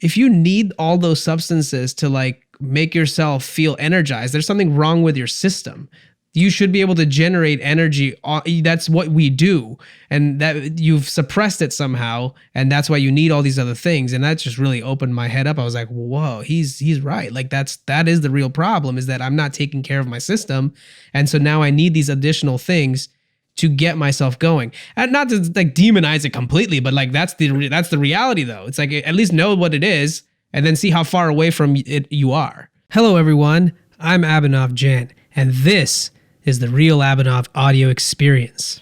if you need all those substances to like make yourself feel energized, there's something wrong with your system. You should be able to generate energy. That's what we do. And that you've suppressed it somehow. And that's why you need all these other things. And that just really opened my head up. I was like, whoa, he's right. Like that is the real problem, is that I'm not taking care of my system. And so now I need these additional things to get myself going. And not to like demonize it completely, but like that's the reality though. It's like, at least know what it is and then see how far away from it you are. Hello everyone, I'm Abhinav Jain, and this is the Real Abhinav audio experience.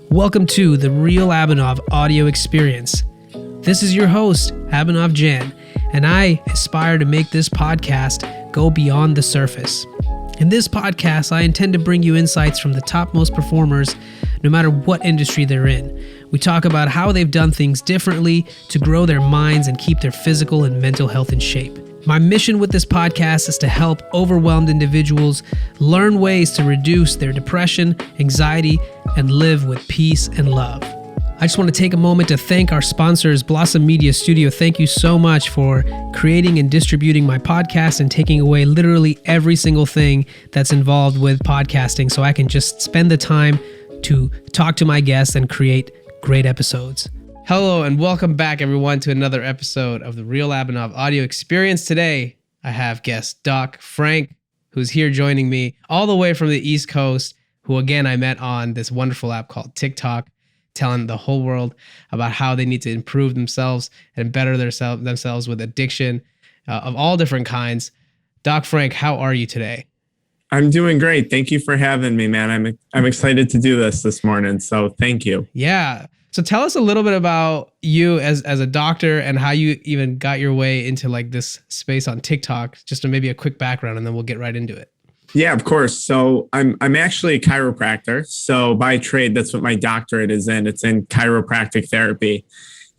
Welcome to the Real Abhinav audio experience. This is your host, Abhinav Jain, and I aspire to make this podcast go beyond the surface. In this podcast, I intend to bring you insights from the topmost performers, no matter what industry they're in. We talk about how they've done things differently to grow their minds and keep their physical and mental health in shape. My mission with this podcast is to help overwhelmed individuals learn ways to reduce their depression, anxiety, and live with peace and love. I just want to take a moment to thank our sponsors, Blossom Media Studio. Thank you so much for creating and distributing my podcast and taking away literally every single thing that's involved with podcasting so I can just spend the time to talk to my guests and create great episodes. Hello and welcome back everyone to another episode of the Real Abhinav audio experience. Today, I have guest Doc Frank, who's here joining me all the way from the East Coast, who again, I met on this wonderful app called TikTok, telling the whole world about how they need to improve themselves and better themselves with addiction of all different kinds. Doc Frank, how are you today? I'm doing great. Thank you for having me, man. I'm excited to do this morning. So thank you. Yeah. So tell us a little bit about you as a doctor and how you even got your way into like this space on TikTok, just maybe a quick background, and then we'll get right into it. Yeah, of course. So I'm actually a chiropractor. So by trade, that's what my doctorate is in. It's in chiropractic therapy.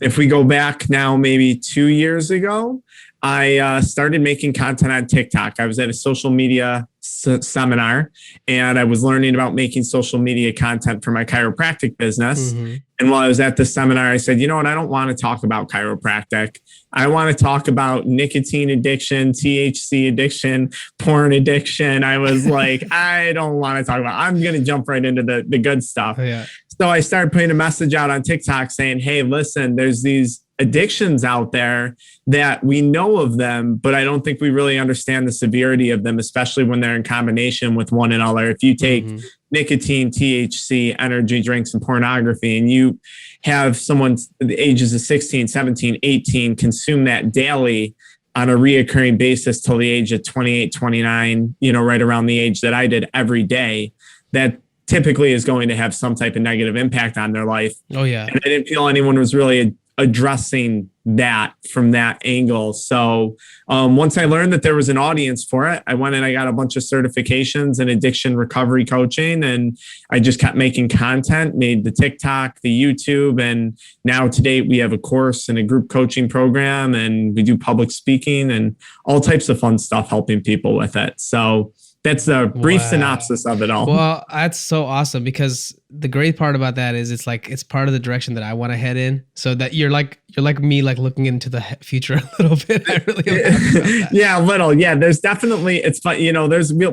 If we go back now, maybe 2 years ago, I started making content on TikTok. I was at a social media seminar and I was learning about making social media content for my chiropractic business. Mm-hmm. And while I was at the seminar, I said, you know what? I don't want to talk about chiropractic. I want to talk about nicotine addiction, THC addiction, porn addiction. I was like, I don't want to talk about it. I'm going to jump right into the good stuff. Oh, yeah. So I started putting a message out on TikTok saying, hey, listen, there's these addictions out there that we know of them, but I don't think we really understand the severity of them, especially when they're in combination with one another. If you take nicotine, THC, energy drinks, and pornography, and you have someone the ages of 16, 17, 18 consume that daily on a reoccurring basis till the age of 28, 29, right around the age that I did every day, that typically is going to have some type of negative impact on their life. Oh, yeah. And I didn't feel anyone was really addressing that from that angle. So once I learned that there was an audience for it, I went and I got a bunch of certifications in addiction recovery coaching, and I just kept making content, made the TikTok, the YouTube, and now to date we have a course and a group coaching program, and we do public speaking and all types of fun stuff helping people with it. So that's a brief synopsis of it all. Well, that's so awesome, because the great part about that is it's part of the direction that I want to head in. So that you're like me, like looking into the future a little bit. I really love that. Yeah, a little. Yeah, there's definitely, it's fun.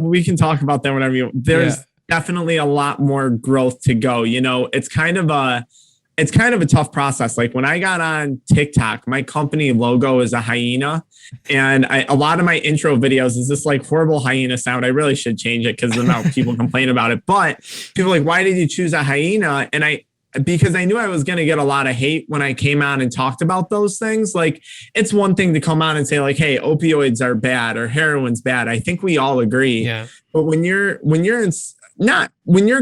We can talk about that whenever there's definitely a lot more growth to go. It's kind of a tough process. Like when I got on TikTok, my company logo is a hyena. And a lot of my intro videos is this like horrible hyena sound. I really should change it because the amount of people complain about it. But people are like, why did you choose a hyena? And because I knew I was going to get a lot of hate when I came on and talked about those things. Like, it's one thing to come on and say like, hey, opioids are bad or heroin's bad. I think we all agree. Yeah. But when you're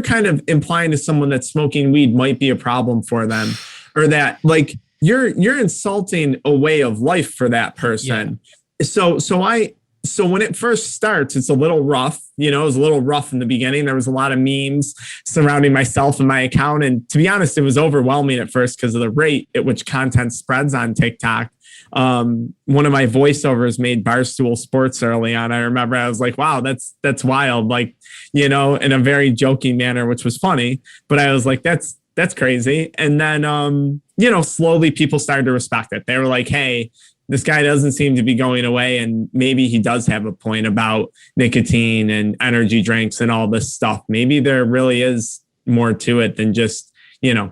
kind of implying to someone that smoking weed might be a problem for them, or that like you're insulting a way of life for that person. Yeah. So when it first starts, it's a little rough. It was a little rough in the beginning. There was a lot of memes surrounding myself and my account. And to be honest, it was overwhelming at first because of the rate at which content spreads on TikTok. One of my voiceovers made Barstool Sports early on. I remember I was like, wow, that's wild. Like, in a very joking manner, which was funny, but I was like, that's crazy. And then, slowly people started to respect it. They were like, hey, this guy doesn't seem to be going away. And maybe he does have a point about nicotine and energy drinks and all this stuff. Maybe there really is more to it than just, what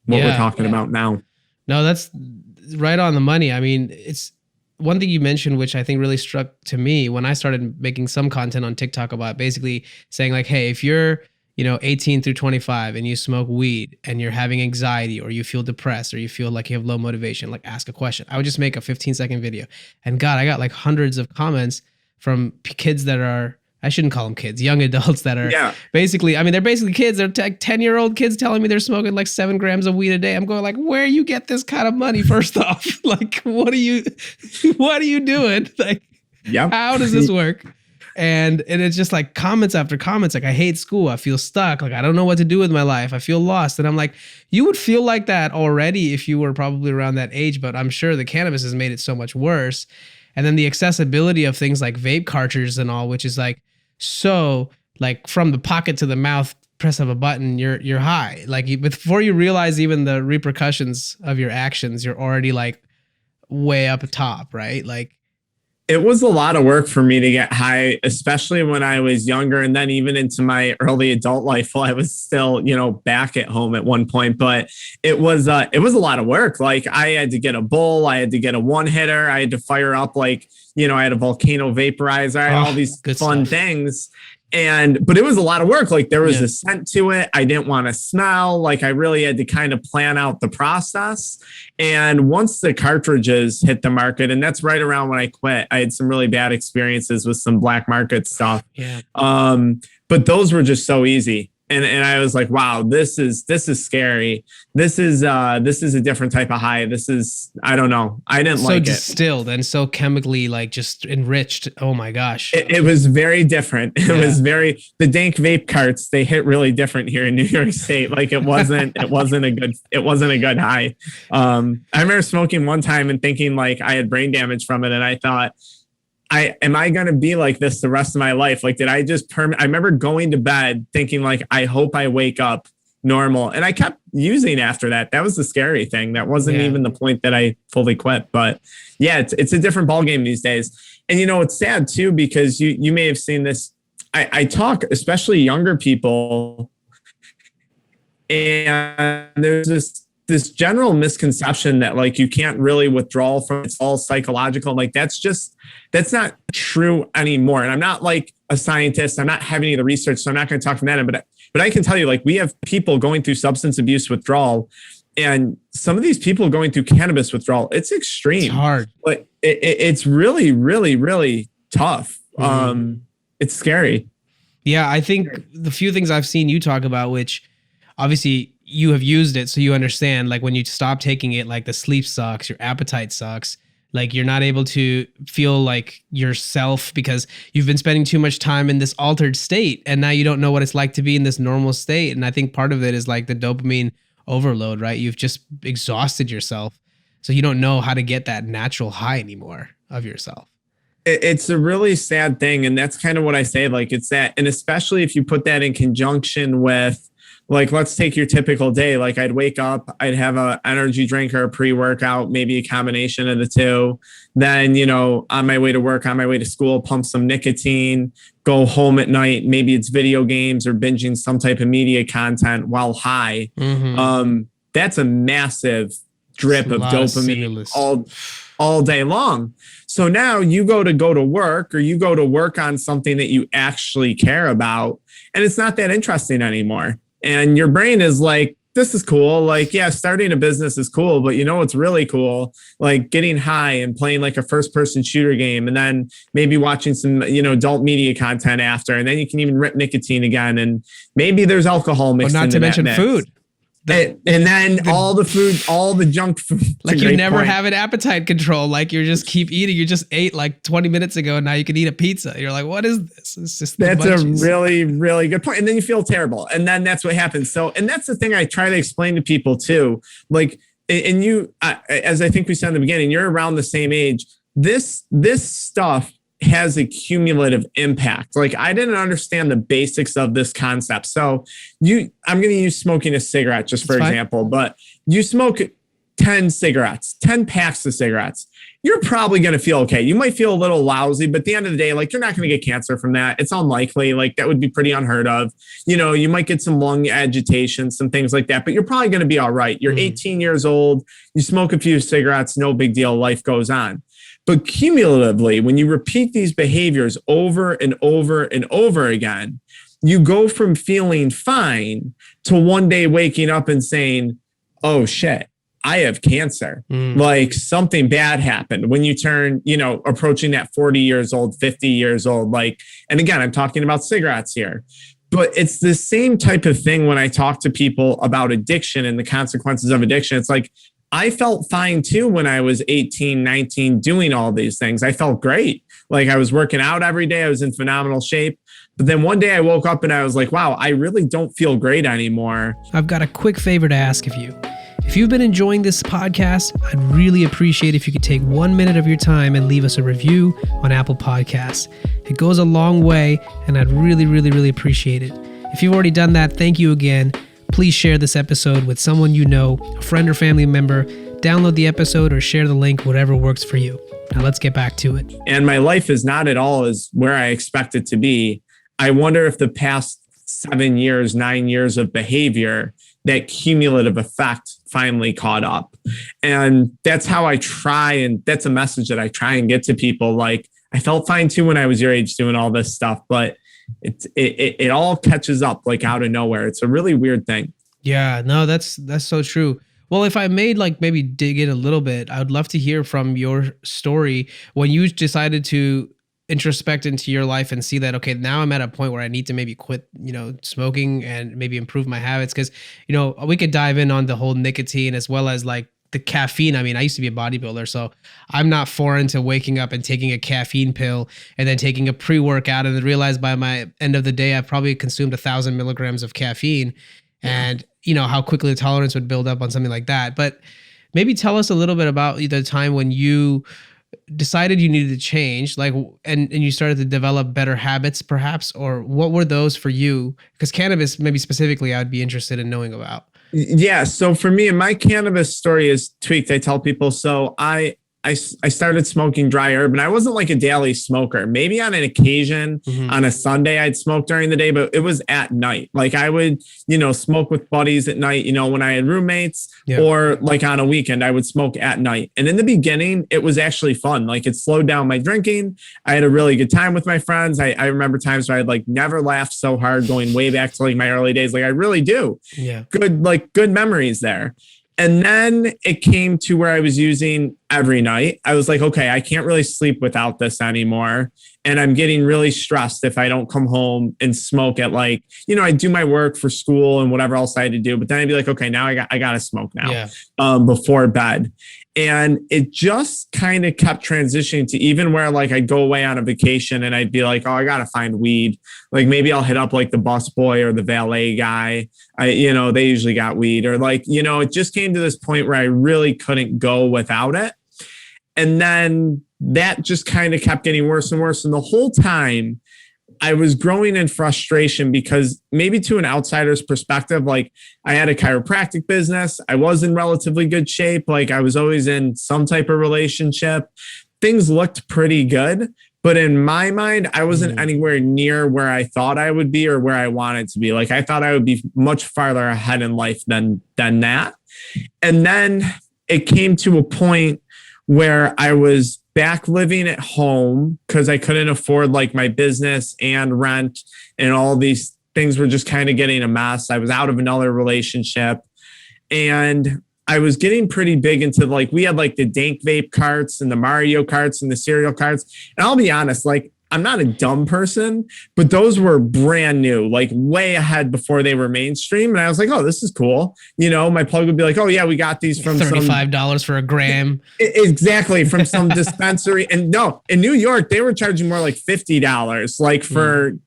we're talking about now. No, that's right on the money. I mean, it's one thing you mentioned, which I think really struck to me when I started making some content on TikTok about basically saying like, hey, if you're 18 through 25 and you smoke weed and you're having anxiety or you feel depressed or you feel like you have low motivation, like ask a question. I would just make a 15-second video. And God, I got like hundreds of comments from kids that are, I shouldn't call them kids, young adults that are basically, I mean, they're basically kids. They're 10-year-old kids telling me they're smoking like 7 grams of weed a day. I'm going like, where you get this kind of money? First off, like, what are you doing? Like, how does this work? And it's just like comments after comments. Like, I hate school. I feel stuck. Like, I don't know what to do with my life. I feel lost. And I'm like, you would feel like that already if you were probably around that age, but I'm sure the cannabis has made it so much worse. And then the accessibility of things like vape cartridges and all, which is like, so like from the pocket to the mouth, press of a button, you're high. Like before you realize even the repercussions of your actions, you're already like way up top, right? Like it was a lot of work for me to get high, especially when I was younger, and then even into my early adult life while I was still, back at home at one point. But it was a lot of work. Like I had to get a bowl, I had to get a one hitter, I had to fire up like, I had a volcano vaporizer, I had all these fun things. But it was a lot of work. Like there was a scent to it. I didn't want to smell. Like I really had to kind of plan out the process. And once the cartridges hit the market, and that's right around when I quit, I had some really bad experiences with some black market stuff. Yeah. But those were just so easy. And I was like, wow, this is scary. This is a different type of high. This is, I don't know. I didn't like it. So distilled and so chemically like just enriched. Oh my gosh. It was very different. It was the dank vape carts, they hit really different here in New York State. Like it wasn't a good high. I remember smoking one time and thinking like I had brain damage from it. And I thought, am I going to be like this the rest of my life? Like, did I just I remember going to bed thinking like, I hope I wake up normal. And I kept using after that. That was the scary thing. That wasn't even the point that I fully quit. But yeah, it's a different ballgame these days. And it's sad too, because you may have seen this. I talk, especially younger people, and there's this general misconception that like you can't really withdraw from it's all psychological. Like that's not true anymore. And I'm not like a scientist. I'm not having any of the research, so I'm not going to talk from that end. But I can tell you, like we have people going through substance abuse withdrawal, and some of these people going through cannabis withdrawal. It's extreme. It's hard, but it's really, really, really tough. It's scary. Yeah, I think the few things I've seen you talk about, which obviously you have used it, so you understand, like when you stop taking it, like the sleep sucks, your appetite sucks, like you're not able to feel like yourself because you've been spending too much time in this altered state, and now you don't know what it's like to be in this normal state. And I think part of it is like the dopamine overload, right? You've just exhausted yourself, so you don't know how to get that natural high anymore of yourself. It's a really sad thing, and that's kind of what I say. Like it's that, and especially if you put that in conjunction with, like, let's take your typical day. Like I'd wake up, I'd have an energy drink or a pre-workout, maybe a combination of the two. Then, on my way to work, on my way to school, pump some nicotine, go home at night. Maybe it's video games or binging some type of media content while high. That's a massive drip of dopamine all day long. So now you go to work, or you go to work on something that you actually care about, and it's not that interesting anymore. And your brain is like, this is cool. Like, yeah, starting a business is cool, but what's really cool? Like getting high and playing like a first person shooter game, and then maybe watching some, adult media content after, and then you can even rip nicotine again. And maybe there's alcohol mixed in. Not to mention food. And then all the food, all the junk food. Like you never have an appetite control. Like you just keep eating. You just ate like 20 minutes ago, and now you can eat a pizza. You're like, what is this? It's just that's a really, really good point. And then you feel terrible. And then that's what happens. So, and that's the thing I try to explain to people too. Like, and you, as I think we said in the beginning, you're around the same age. This stuff has a cumulative impact. Like I didn't understand the basics of this concept. So I'm going to use smoking a cigarette just for example, but you smoke 10 cigarettes, 10 packs of cigarettes, you're probably going to feel okay. You might feel a little lousy, but at the end of the day, like you're not going to get cancer from that. It's unlikely. Like that would be pretty unheard of. You know, you might get some lung agitation, some things like that, but you're probably going to be all right. You're 18 years old. You smoke a few cigarettes, no big deal. Life goes on. But cumulatively, when you repeat these behaviors over and over and over again, you go from feeling fine to one day waking up and saying, oh shit, I have cancer. Like something bad happened when you turn, you know, approaching that 40 years old, 50 years old. Like, and again, I'm talking about cigarettes here, but it's the same type of thing when I talk to people about addiction and the consequences of addiction. It's like, I felt fine too when I was 18, 19, doing all these things. I felt great. Like I was working out every day. I was in phenomenal shape. But then one day I woke up and I was like, wow, I really don't feel great anymore. I've got a quick favor to ask of you. If you've been enjoying this podcast, I'd really appreciate if you could take 1 minute of your time and leave us a review on Apple Podcasts. It goes a long way, and I'd really appreciate it. If you've already done that, thank you again. Please share this episode with someone you know, a friend or family member. Download the episode or share the link, whatever works for you. Now let's get back to it. And my life is not at all as where I expect it to be. I wonder if the past 7 years, 9 years of behavior, that cumulative effect finally caught up. And that's how I try. And that's a message that I try and get to people. Like I felt fine too when I was your age doing all this stuff, but it all catches up like out of nowhere. It's a really weird thing. Yeah, no, that's so true. Well, if I made like maybe dig in a little bit, I would love to hear from your story when you decided to introspect into your life and see that, okay, now I'm at a point where I need to maybe quit, you know, smoking and maybe improve my habits. Cause you know, we could dive in on the whole nicotine as well as like the caffeine. I mean, I used to be a bodybuilder, so I'm not foreign to waking up and taking a caffeine pill and then taking a pre-workout and then realize by my end of the day, I've probably consumed 1,000 milligrams of caffeine and you know, how quickly the tolerance would build up on something like that. But maybe tell us a little bit about the time when you decided you needed to change, like, and you started to develop better habits perhaps, or what were those for you? Because cannabis, maybe specifically, I'd be interested in knowing about. Yeah. So for me, my cannabis story is tweaked. I tell people, so I started smoking dry herb and I wasn't like a daily smoker. Maybe on an occasion on a Sunday, I'd smoke during the day, but it was at night. Like I would, you know, smoke with buddies at night, you know, when I had roommates or like on a weekend, I would smoke at night. And in the beginning, it was actually fun. Like it slowed down my drinking. I had a really good time with my friends. I remember times where I'd like never laughed so hard going way back to like my early days. Like I really do. Yeah. Good memories there. And then it came to where I was using every night. I was like, okay, I can't really sleep without this anymore. And I'm getting really stressed if I don't come home and smoke at like, you know, I do my work for school and whatever else I had to do. But then I'd be like, okay, now I got to smoke now before bed. And it just kind of kept transitioning to even where like I'd go away on a vacation and I'd be like, oh, I got to find weed. Like maybe I'll hit up like the busboy or the valet guy. You know, they usually got weed or like, you know, it just came to this point where I really couldn't go without it. And then that just kind of kept getting worse and worse. And the whole time I was growing in frustration because maybe to an outsider's perspective, like I had a chiropractic business. I was in relatively good shape. Like I was always in some type of relationship. Things looked pretty good. But in my mind, I wasn't anywhere near where I thought I would be or where I wanted to be. Like I thought I would be much farther ahead in life than that. And then it came to a point where I was back living at home because I couldn't afford like my business and rent and all these things were just kind of getting a mess. I was out of another relationship and I was getting pretty big into like, we had like the dank vape carts and the Mario carts and the cereal carts. And I'll be honest, like I'm not a dumb person, but those were brand new, like way ahead before they were mainstream. And I was like, oh, this is cool. You know, my plug would be like, oh yeah, we got these from $35 for a gram. Exactly. From some dispensary. And no, in New York, they were charging more like $50, like for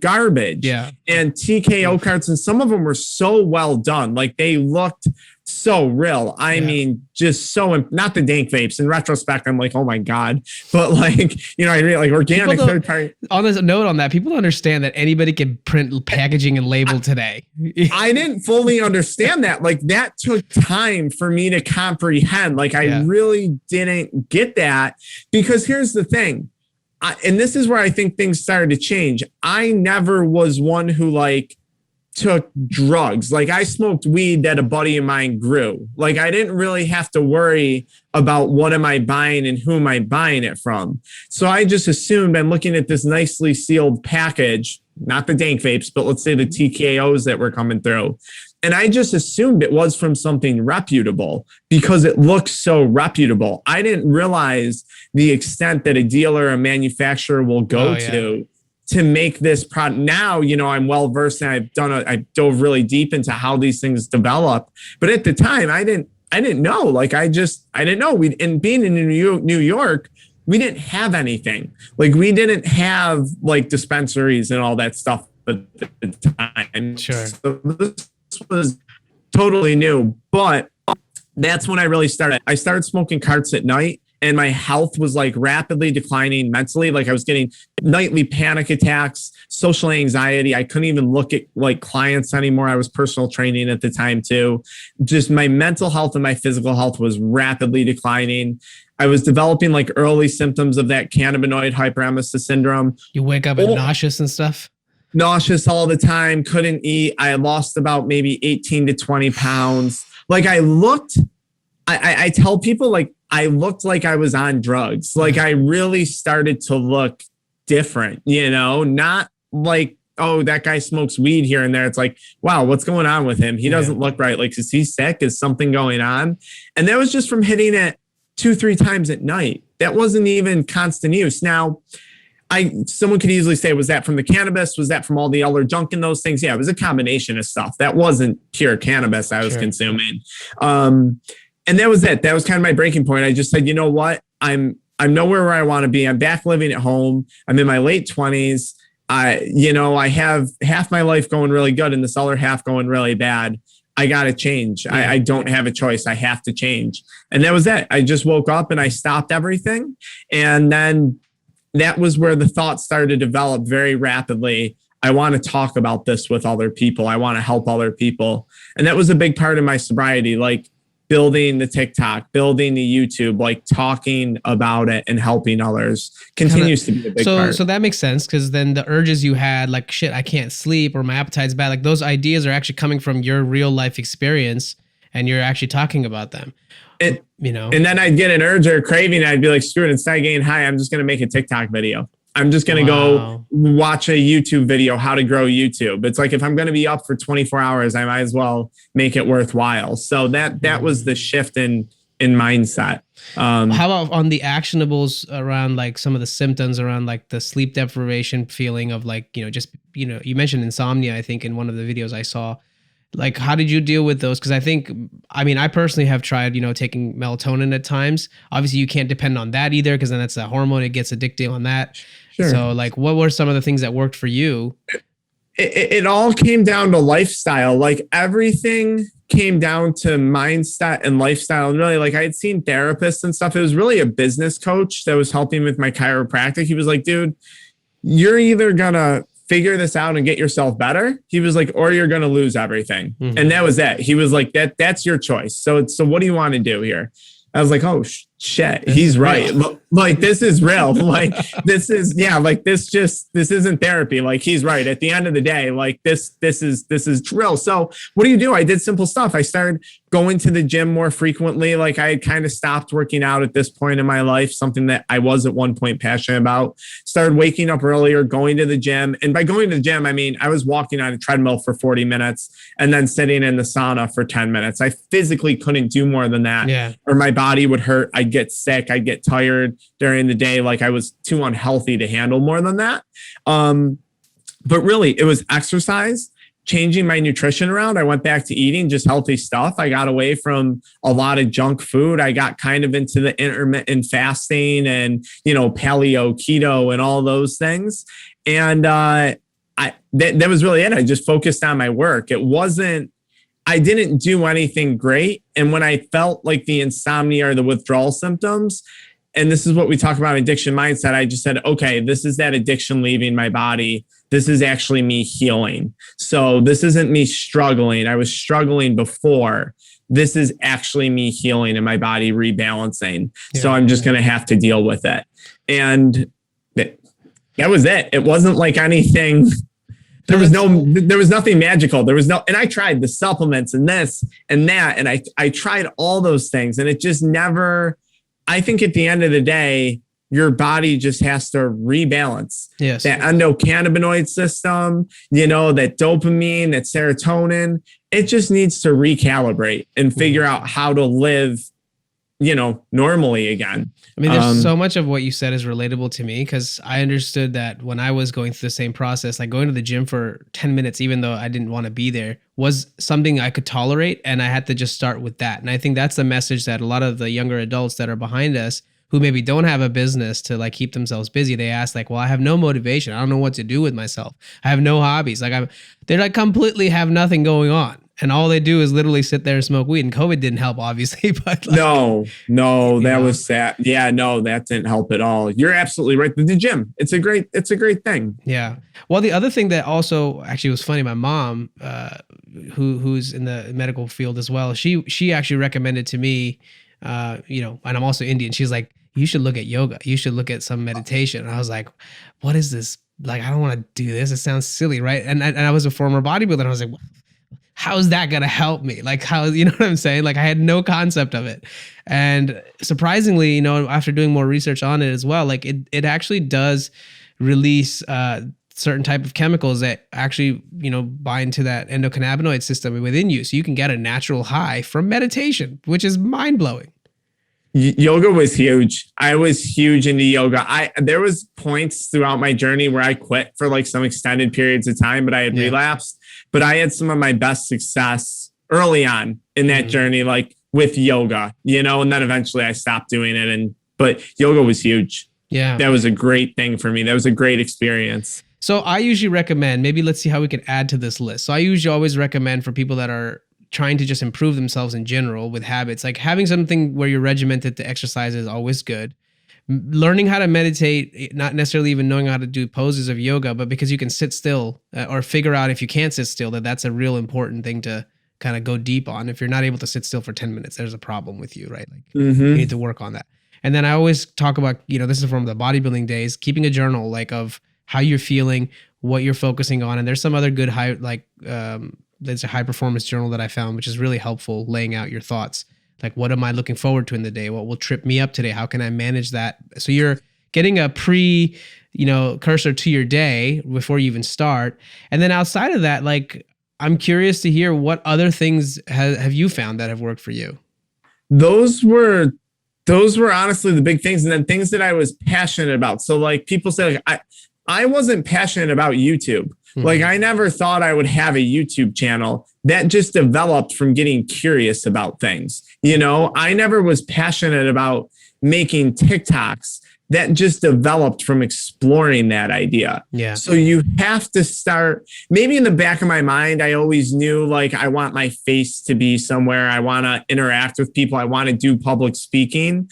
garbage and TKO carts. And some of them were so well done. Like they looked so real. I mean, just so, not the dank vapes. In retrospect, I'm like, oh my God. But like, you know, I really like organic third party. On this note on that, people don't understand that anybody can print packaging and label today. I didn't fully understand that. Like that took time for me to comprehend. Like I really didn't get that, because here's the thing. And this is where I think things started to change. I never was one who like took drugs. Like I smoked weed that a buddy of mine grew. Like I didn't really have to worry about what am I buying and who am I buying it from. So I just assumed I'm looking at this nicely sealed package, not the dank vapes, but let's say the TKOs that were coming through. And I just assumed it was from something reputable because it looks so reputable. I didn't realize the extent that a dealer or manufacturer will go to make this product. Now, you know, I'm well versed and I dove really deep into how these things develop. But at the time, I didn't know. Like I didn't know. And being in New York, we didn't have anything. Like we didn't have like dispensaries and all that stuff at the time. Sure. So this was totally new. But that's when I really started. I started smoking carts at night. And my health was like rapidly declining mentally. Like I was getting nightly panic attacks, social anxiety. I couldn't even look at like clients anymore. I was personal training at the time too. Just my mental health and my physical health was rapidly declining. I was developing like early symptoms of that cannabinoid hyperemesis syndrome. You wake up and nauseous and stuff? Nauseous all the time, couldn't eat. I lost about maybe 18 to 20 pounds. Like I tell people like, I looked like I was on drugs. Like I really started to look different, you know, not like, oh, that guy smokes weed here and there. It's like, wow, what's going on with him? He doesn't look right. Like, is he sick? Is something going on? And that was just from hitting it 2-3 times at night. That wasn't even constant use. Now, someone could easily say, was that from the cannabis? Was that from all the other junk in those things? Yeah, it was a combination of stuff. That wasn't pure cannabis I was consuming. And that was it. That was kind of my breaking point. I just said, you know what? I'm nowhere where I want to be. I'm back living at home. I'm in my late 20s. I have half my life going really good and this other half going really bad. I got to change. I don't have a choice. I have to change. And that was it. I just woke up and I stopped everything. And then that was where the thoughts started to develop very rapidly. I want to talk about this with other people. I want to help other people. And that was a big part of my sobriety, like building the TikTok, building the YouTube, like talking about it and helping others continues to be a big part. So that makes sense, because then the urges you had, like, shit, I can't sleep or my appetite's bad, like those ideas are actually coming from your real life experience and you're actually talking about them. You know, and then I'd get an urge or a craving. I'd be like, screw it. Instead of getting high, I'm just going to make a TikTok video. I'm just going to go watch a YouTube video, how to grow YouTube. It's like, if I'm going to be up for 24 hours, I might as well make it worthwhile. So that was the shift in mindset. How about on the actionables around like some of the symptoms around like the sleep deprivation feeling of like, you know, just, you know, you mentioned insomnia, I think in one of the videos I saw. Like, how did you deal with those? Because I personally have tried, you know, taking melatonin at times. Obviously, you can't depend on that either, because then that's a hormone. It gets addictive on that. Sure. So, like, what were some of the things that worked for you? It all came down to lifestyle. Like, everything came down to mindset and lifestyle. And really, like, I had seen therapists and stuff. It was really a business coach that was helping with my chiropractic. He was like, dude, you're either going to figure this out and get yourself better. He was like, or you're going to lose everything. Mm-hmm. And that was it. He was like, that's your choice. So what do you want to do here? I was like, oh shit, he's right. Like, this is real. Like, this is, like, this isn't therapy. Like, he's right. At the end of the day, like, this is real. So what do? I did simple stuff. I started going to the gym more frequently. Like, I had kind of stopped working out at this point in my life, something that I was at one point passionate about. Started waking up earlier, going to the gym. And by going to the gym, I mean, I was walking on a treadmill for 40 minutes and then sitting in the sauna for 10 minutes. I physically couldn't do more than that, or my body would hurt. I'd get sick. I'd get tired during the day. Like, I was too unhealthy to handle more than that. But really, it was exercise, changing my nutrition around. I went back to eating just healthy stuff. I got away from a lot of junk food. I got kind of into the intermittent fasting and, you know, paleo, keto, and all those things. And that was really it. I just focused on my work. It wasn't I didn't do anything great. And when I felt like the insomnia or the withdrawal symptoms, and this is what we talk about addiction mindset, I just said, okay, this is that addiction leaving my body. This is actually me healing. So this isn't me struggling. I was struggling before. This is actually me healing and my body rebalancing. Yeah. So I'm just going to have to deal with it. And that was it. It wasn't like anything. There was nothing magical. And I tried the supplements and this and that. And I tried all those things and it just never, I think at the end of the day, your body just has to rebalance. Yes. That endocannabinoid system, that dopamine, that serotonin, it just needs to recalibrate and figure out how to live, normally again. I mean, there's so much of what you said is relatable to me because I understood that when I was going through the same process, like going to the gym for 10 minutes, even though I didn't want to be there, was something I could tolerate. And I had to just start with that. And I think that's the message that a lot of the younger adults that are behind us who maybe don't have a business to like keep themselves busy, they ask like, well, I have no motivation. I don't know what to do with myself. I have no hobbies. They're like completely have nothing going on. And all they do is literally sit there and smoke weed. And COVID didn't help, obviously. But no, that was sad. Yeah, no, that didn't help at all. You're absolutely right. The gym, it's a great thing. Yeah. Well, the other thing that also actually was funny, my mom, who's in the medical field as well, she actually recommended to me, and I'm also Indian. She's like, you should look at yoga. You should look at some meditation. And I was like, what is this? Like, I don't want to do this. It sounds silly, right? And I was a former bodybuilder. And I was like, how is that going to help me? Like how, you know what I'm saying? Like I had no concept of it. And surprisingly, after doing more research on it as well, like it actually does release certain type of chemicals that actually, bind to that endocannabinoid system within you. So you can get a natural high from meditation, which is mind blowing. Yoga was huge. I was huge into yoga. There was points throughout my journey where I quit for like some extended periods of time, but I had relapsed. But I had some of my best success early on in that journey, like with yoga, and then eventually I stopped doing it. But yoga was huge. Yeah. That was a great thing for me. That was a great experience. So I usually recommend, maybe let's see how we can add to this list. So I usually always recommend for people that are trying to just improve themselves in general with habits, like having something where you're regimented to exercise is always good. Learning how to meditate, not necessarily even knowing how to do poses of yoga, but because you can sit still or figure out if you can't sit still, that's a real important thing to kind of go deep on. If you're not able to sit still for 10 minutes, there's a problem with you, right? Like you need to work on that. And then I always talk about, this is from the bodybuilding days, keeping a journal like of how you're feeling, what you're focusing on. And there's some other good there's a high performance journal that I found, which is really helpful, laying out your thoughts. Like, what am I looking forward to in the day? What will trip me up today? How can I manage that? So you're getting a cursor to your day before you even start. And then outside of that, like, I'm curious to hear what other things have you found that have worked for you? Those were honestly the big things. And then things that I was passionate about. So like people say, like, I wasn't passionate about YouTube. Like I never thought I would have a YouTube channel. That just developed from getting curious about things. I never was passionate about making TikToks. That just developed from exploring that idea. Yeah. So you have to start, maybe in the back of my mind, I always knew like, I want my face to be somewhere. I want to interact with people. I want to do public speaking.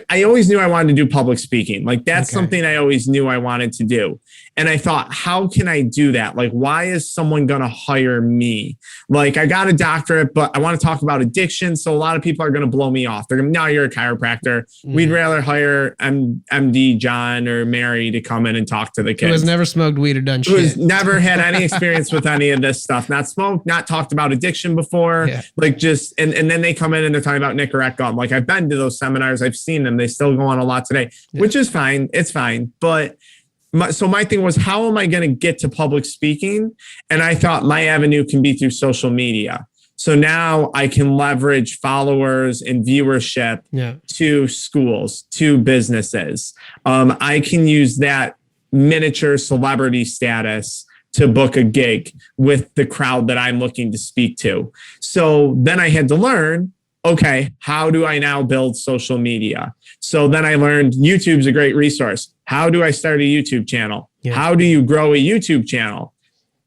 I always knew I wanted to do public speaking. Like that's something I always knew I wanted to do. And I thought, how can I do that? Like, why is someone going to hire me? Like I got a doctorate, but I want to talk about addiction. So a lot of people are going to blow me off. They're going to, no, you're a chiropractor. We'd rather hire MD John or Mary to come in and talk to the kids. Who has never smoked weed or done shit. Who has never had any experience with any of this stuff. Not smoked, not talked about addiction before. Yeah. Like just, and then they come in and they're talking about Nicorette gum. Like I've been to those seminars. I've seen them. They still go on a lot today, which is fine. It's fine. But my thing was, how am I going to get to public speaking? And I thought my avenue can be through social media. So now I can leverage followers and viewership to schools, to businesses. I can use that miniature celebrity status to book a gig with the crowd that I'm looking to speak to. So then I had to learn, okay, how do I now build social media? So then I learned YouTube's a great resource. How do I start a YouTube channel? Yeah. How do you grow a YouTube channel?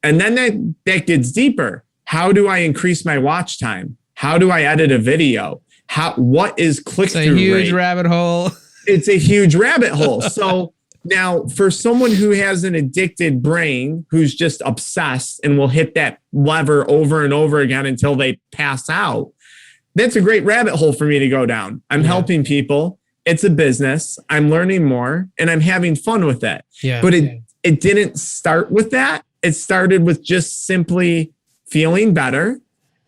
And then that gets deeper. How do I increase my watch time? How do I edit a video? What is click-through rate? It's a huge rabbit hole. It's a huge rabbit hole. So now for someone who has an addicted brain, who's just obsessed and will hit that lever over and over again until they pass out, that's a great rabbit hole for me to go down. I'm helping people. It's a business. I'm learning more and I'm having fun with it. Yeah. But it didn't start with that. It started with just simply feeling better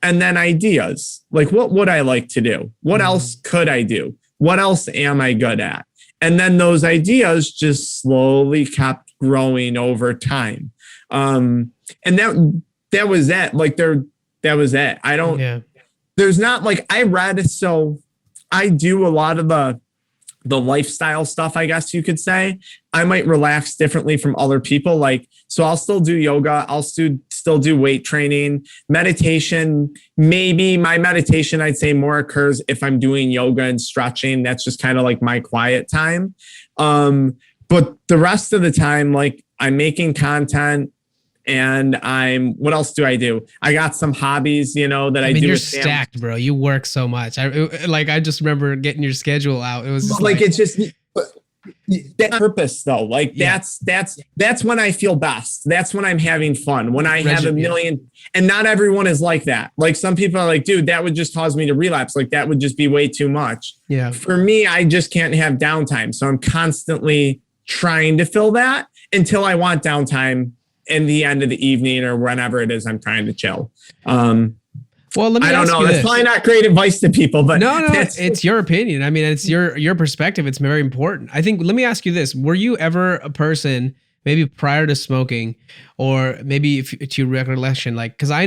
and then ideas. Like, what would I like to do? What else could I do? What else am I good at? And then those ideas just slowly kept growing over time. And that was it. Like that was it. There's not like so I do a lot of the lifestyle stuff, I guess you could say. I might relax differently from other people. Like, so I'll still do yoga. I'll still do weight training, meditation. Maybe my meditation, I'd say more occurs if I'm doing yoga and stretching. That's just kind of like my quiet time. But the rest of the time, like I'm making content and what else do I do? I got some hobbies, that I do. You're stacked, bro. You work so much. I just remember getting your schedule out. It was just it's just that purpose though. Like that's when I feel best. That's when I'm having fun. When I have a million, and not everyone is like that. Like some people are like, dude, that would just cause me to relapse. Like that would just be way too much. Yeah. For me, I just can't have downtime. So I'm constantly trying to fill that until I want downtime in the end of the evening or whenever it is I'm trying to chill. Well, let me I don't know. That's probably not great advice to people, but no, it's your opinion. I mean, it's your perspective. It's very important. I think, let me ask you this. Were you ever a person, maybe prior to smoking, or maybe to your recollection, like, cause I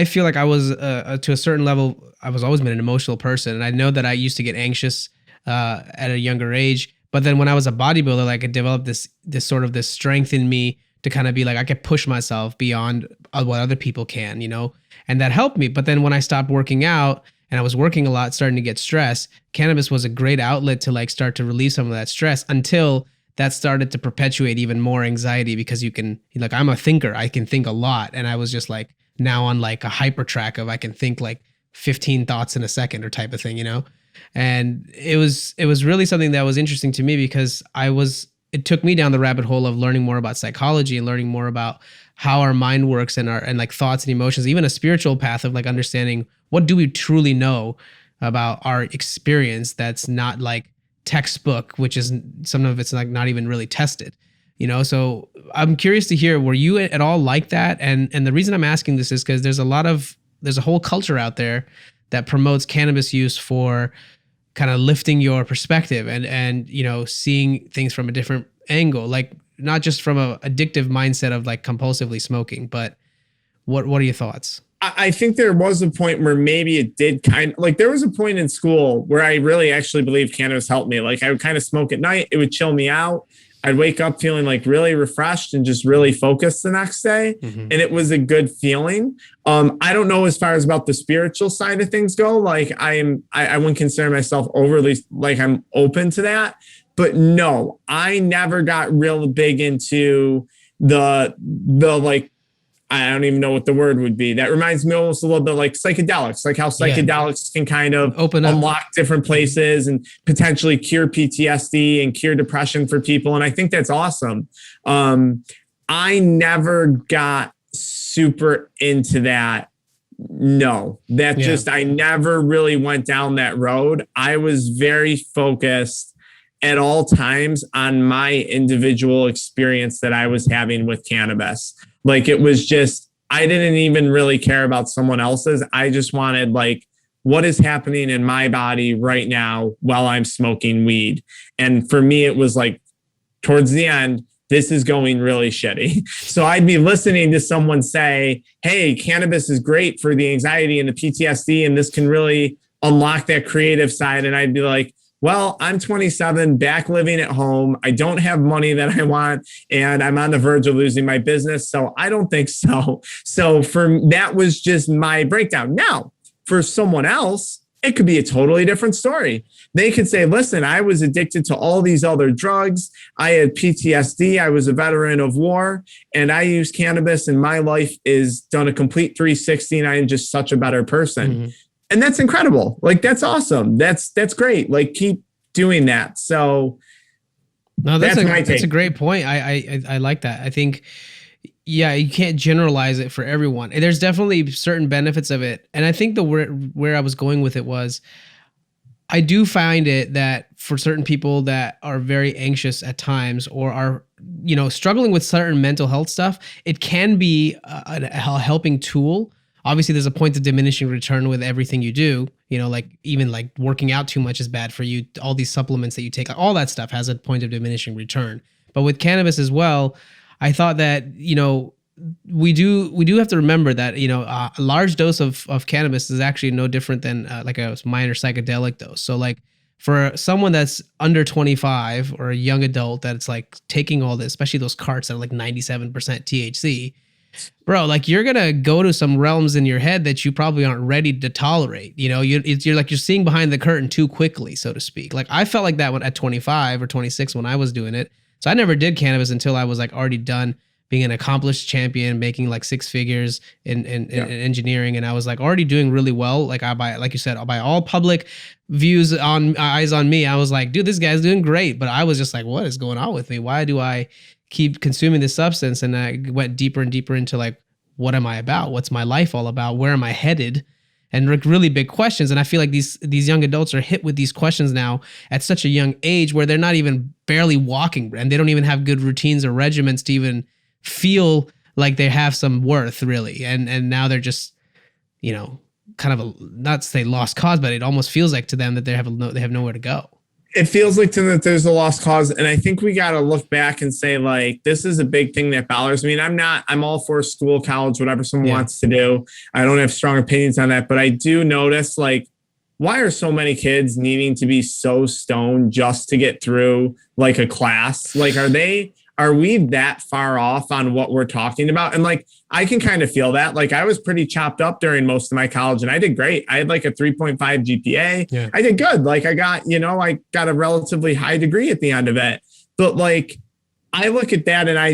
feel like I was to a certain level, I was always been an emotional person. And I know that I used to get anxious at a younger age, but then when I was a bodybuilder, like I developed this strength in me to kind of be like, I could push myself beyond what other people can, and that helped me. But then when I stopped working out and I was working a lot, starting to get stressed, cannabis was a great outlet to like start to release some of that stress, until that started to perpetuate even more anxiety, because I'm a thinker. I can think a lot. And I was just like now on like a hyper track of I can think like 15 thoughts in a second or type of thing, And it was really something that was interesting to me, because it took me down the rabbit hole of learning more about psychology and learning more about how our mind works and like thoughts and emotions, even a spiritual path of like understanding what do we truly know about our experience that's not like textbook, which is some of it's like not even really tested, So I'm curious to hear, were you at all like that? And the reason I'm asking this is because there's a whole culture out there that promotes cannabis use for kind of lifting your perspective and seeing things from a different angle, like not just from a addictive mindset of like compulsively smoking, but what are your thoughts? I think there was a point where maybe it did there was a point in school where I really actually believe cannabis helped me. Like I would kind of smoke at night. It would chill me out. I'd wake up feeling like really refreshed and just really focused the next day. Mm-hmm. And it was a good feeling. I don't know as far as about the spiritual side of things go. Like I wouldn't consider myself overly like I'm open to that. But no, I never got real big into the like, I don't even know what the word would be. That reminds me almost a little bit like psychedelics, like how psychedelics can kind of unlock different places and potentially cure PTSD and cure depression for people. And I think that's awesome. I never got super into that. No, I never really went down that road. I was very focused at all times on my individual experience that I was having with cannabis. Like it was just, I didn't even really care about someone else's. I just wanted like, what is happening in my body right now while I'm smoking weed? And for me, it was like towards the end, this is going really shitty. So I'd be listening to someone say, hey, cannabis is great for the anxiety and the PTSD, and this can really unlock that creative side. And I'd be like, well, I'm 27, back living at home. I don't have money that I want, and I'm on the verge of losing my business. So I don't think so. So that was just my breakdown. Now, for someone else, It could be a totally different story. They could say, listen, I was addicted to all these other drugs. I had PTSD. I was a veteran of war and I used cannabis and my life is done a complete 360 and I am just such a better person. Mm-hmm. And that's incredible. Like, that's awesome. That's great. Like, keep doing that. So no, that's a great point. I like that. I think, yeah, you can't generalize it for everyone. And there's definitely certain benefits of it. And I think where I was going with it was, I do find it that for certain people that are very anxious at times or are, struggling with certain mental health stuff, it can be a helping tool. Obviously, there's a point of diminishing return with everything you do. Like even like working out too much is bad for you. All these supplements that you take, all that stuff has a point of diminishing return. But with cannabis as well, I thought that, we do have to remember that, a large dose of cannabis is actually no different than like a minor psychedelic dose. So like for someone that's under 25 or a young adult that's like taking all this, especially those carts that are like 97% THC, bro, like you're going to go to some realms in your head that you probably aren't ready to tolerate. You're seeing behind the curtain too quickly, so to speak. Like I felt like that at 25 or 26 when I was doing it. So I never did cannabis until I was like already done being an accomplished champion, making like six figures in engineering. And I was like already doing really well. Like like you said, by all public views eyes on me, I was like, dude, this guy's doing great. But I was just like, what is going on with me? Why do I keep consuming this substance? And I went deeper and deeper into like, what am I about? What's my life all about? Where am I headed? And really big questions. And I feel like these young adults are hit with these questions now at such a young age where they're not even barely walking and they don't even have good routines or regimens to even feel like they have some worth really. And now they're just, kind of not to say lost cause, but it almost feels like to them that they have nowhere to go. It feels like to them that there's a lost cause. And I think we got to look back and say like, this is a big thing that bothers me. And I'm all for school, college, whatever someone wants to do. I don't have strong opinions on that, but I do notice like, why are so many kids needing to be so stoned just to get through like a class? Like, are we that far off on what we're talking about? And like, I can kind of feel that. Like I was pretty chopped up during most of my college and I did great. I had like a 3.5 GPA. Yeah. I did good. Like I got a relatively high degree at the end of it. But like, I look at that and I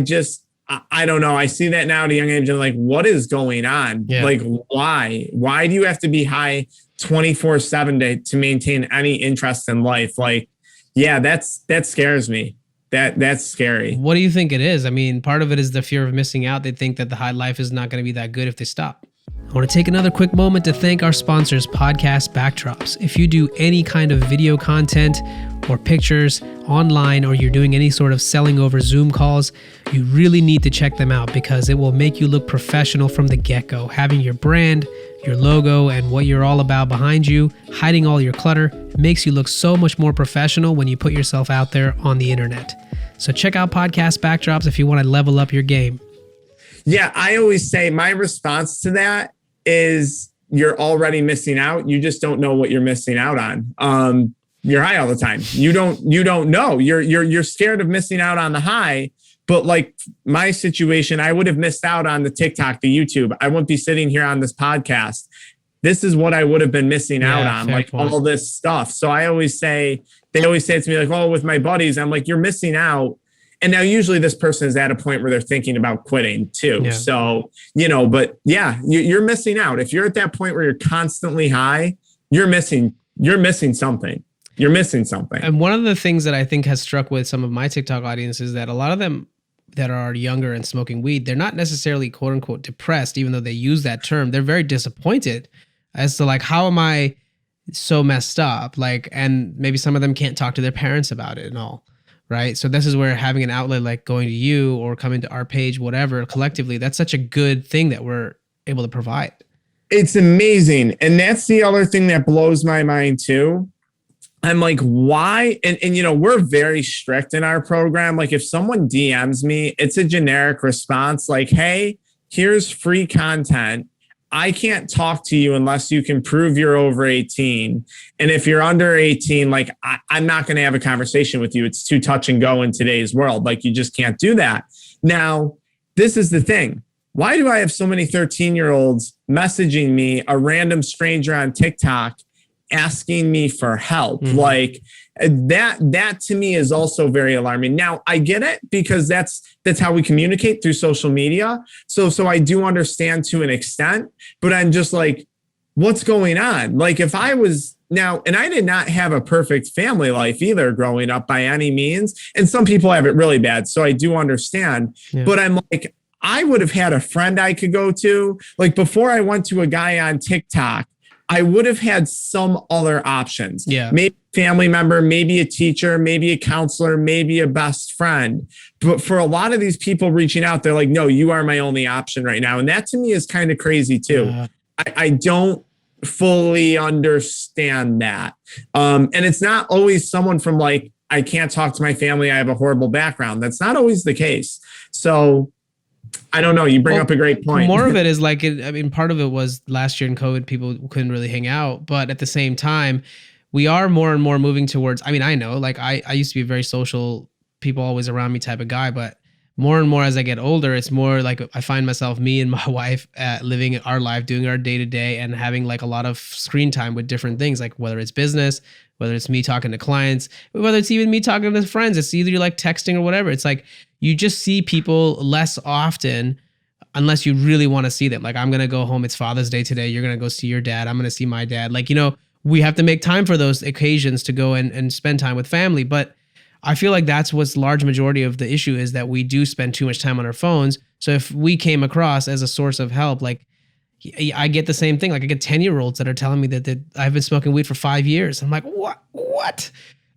don't know. I see that now at a young age and like, what is going on? Yeah. Like, why do you have to be high 24/7 to maintain any interest in life? Like, yeah, that scares me. That's scary. What do you think it is? I mean, part of it is the fear of missing out. They think that the high life is not going to be that good if they stop. I want to take another quick moment to thank our sponsors, Podcast Backdrops. If you do any kind of video content or pictures online, or you're doing any sort of selling over Zoom calls, you really need to check them out because it will make you look professional from the get-go. Having your brand, your logo, and what you're all about behind you, hiding all your clutter, makes you look so much more professional when you put yourself out there on the internet. So check out Podcast Backdrops if you want to level up your game. Yeah, I always say my response to that is you're already missing out. You just don't know what you're missing out on. You're high all the time. You don't know. You're scared of missing out on the high. But like my situation, I would have missed out on the TikTok, the YouTube. I wouldn't be sitting here on this podcast. This is what I would have been missing out on, like all this stuff. So they always say it to me like, oh, with my buddies, I'm like, you're missing out. And now usually this person is at a point where they're thinking about quitting too. Yeah. So, but yeah, you're missing out. If you're at that point where you're constantly high, you're missing something. You're missing something. And one of the things that I think has struck with some of my TikTok audience is that a lot of them that are younger and smoking weed, they're not necessarily quote unquote depressed, even though they use that term. They're very disappointed as to like, how am I so messed up? Like, and maybe some of them can't talk to their parents about it and all. Right. So this is where having an outlet like going to you or coming to our page, whatever, collectively, that's such a good thing that we're able to provide. It's amazing. And that's the other thing that blows my mind too. I'm like, why? And we're very strict in our program. Like if someone DMs me, it's a generic response like, hey, here's free content. I can't talk to you unless you can prove you're over 18. And if you're under 18, like I'm not going to have a conversation with you. It's too touch and go in today's world. Like you just can't do that. Now, this is the thing. Why do I have so many 13-year-olds messaging me, a random stranger on TikTok, asking me for help. Like that to me is also very alarming. Now I get it because that's how we communicate through social media. So I do understand to an extent, but I'm just like, what's going on? Like if I was now, and I did not have a perfect family life either growing up by any means. And some people have it really bad. So I do understand, but I'm like, I would have had a friend I could go to. Like before I went to a guy on TikTok, I would have had some other options. Yeah. Maybe a family member, maybe a teacher, maybe a counselor, maybe a best friend. But for a lot of these people reaching out, they're like, no, you are my only option right now. And that to me is kind of crazy too. I don't fully understand that. And it's not always someone from like, I can't talk to my family, I have a horrible background. That's not always the case. So I don't know. You bring up a great point. More of it is like, part of it was last year in COVID, people couldn't really hang out. But at the same time, we are more and more moving towards, I know, like I used to be a very social, people always around me type of guy, but more and more as I get older, it's more like I find myself, me and my wife living our life, doing our day to day and having like a lot of screen time with different things, like whether it's business, whether it's me talking to clients, whether it's even me talking to friends, it's either like texting or whatever. It's like, you just see people less often unless you really want to see them. Like I'm going to go home. It's Father's Day today. You're going to go see your dad. I'm going to see my dad. Like, we have to make time for those occasions to go and spend time with family. But I feel like that's what's large majority of the issue is that we do spend too much time on our phones. So if we came across as a source of help, like I get the same thing. Like I get 10-year-olds that are telling me that I've been smoking weed for 5 years. I'm like, what?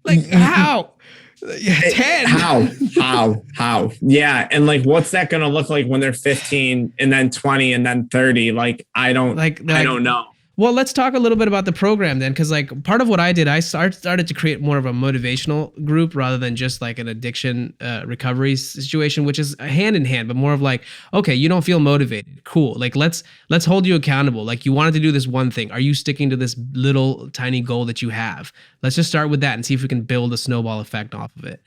Like how? 10. How? Yeah. And like, what's that going to look like when they're 15 and then 20 and then 30? Like, I don't know. Well, let's talk a little bit about the program then. Cause like part of what I did, I started to create more of a motivational group rather than just like an addiction recovery situation, which is hand in hand, but more of like, okay, you don't feel motivated. Cool. Like let's hold you accountable. Like you wanted to do this one thing. Are you sticking to this little tiny goal that you have? Let's just start with that and see if we can build a snowball effect off of it.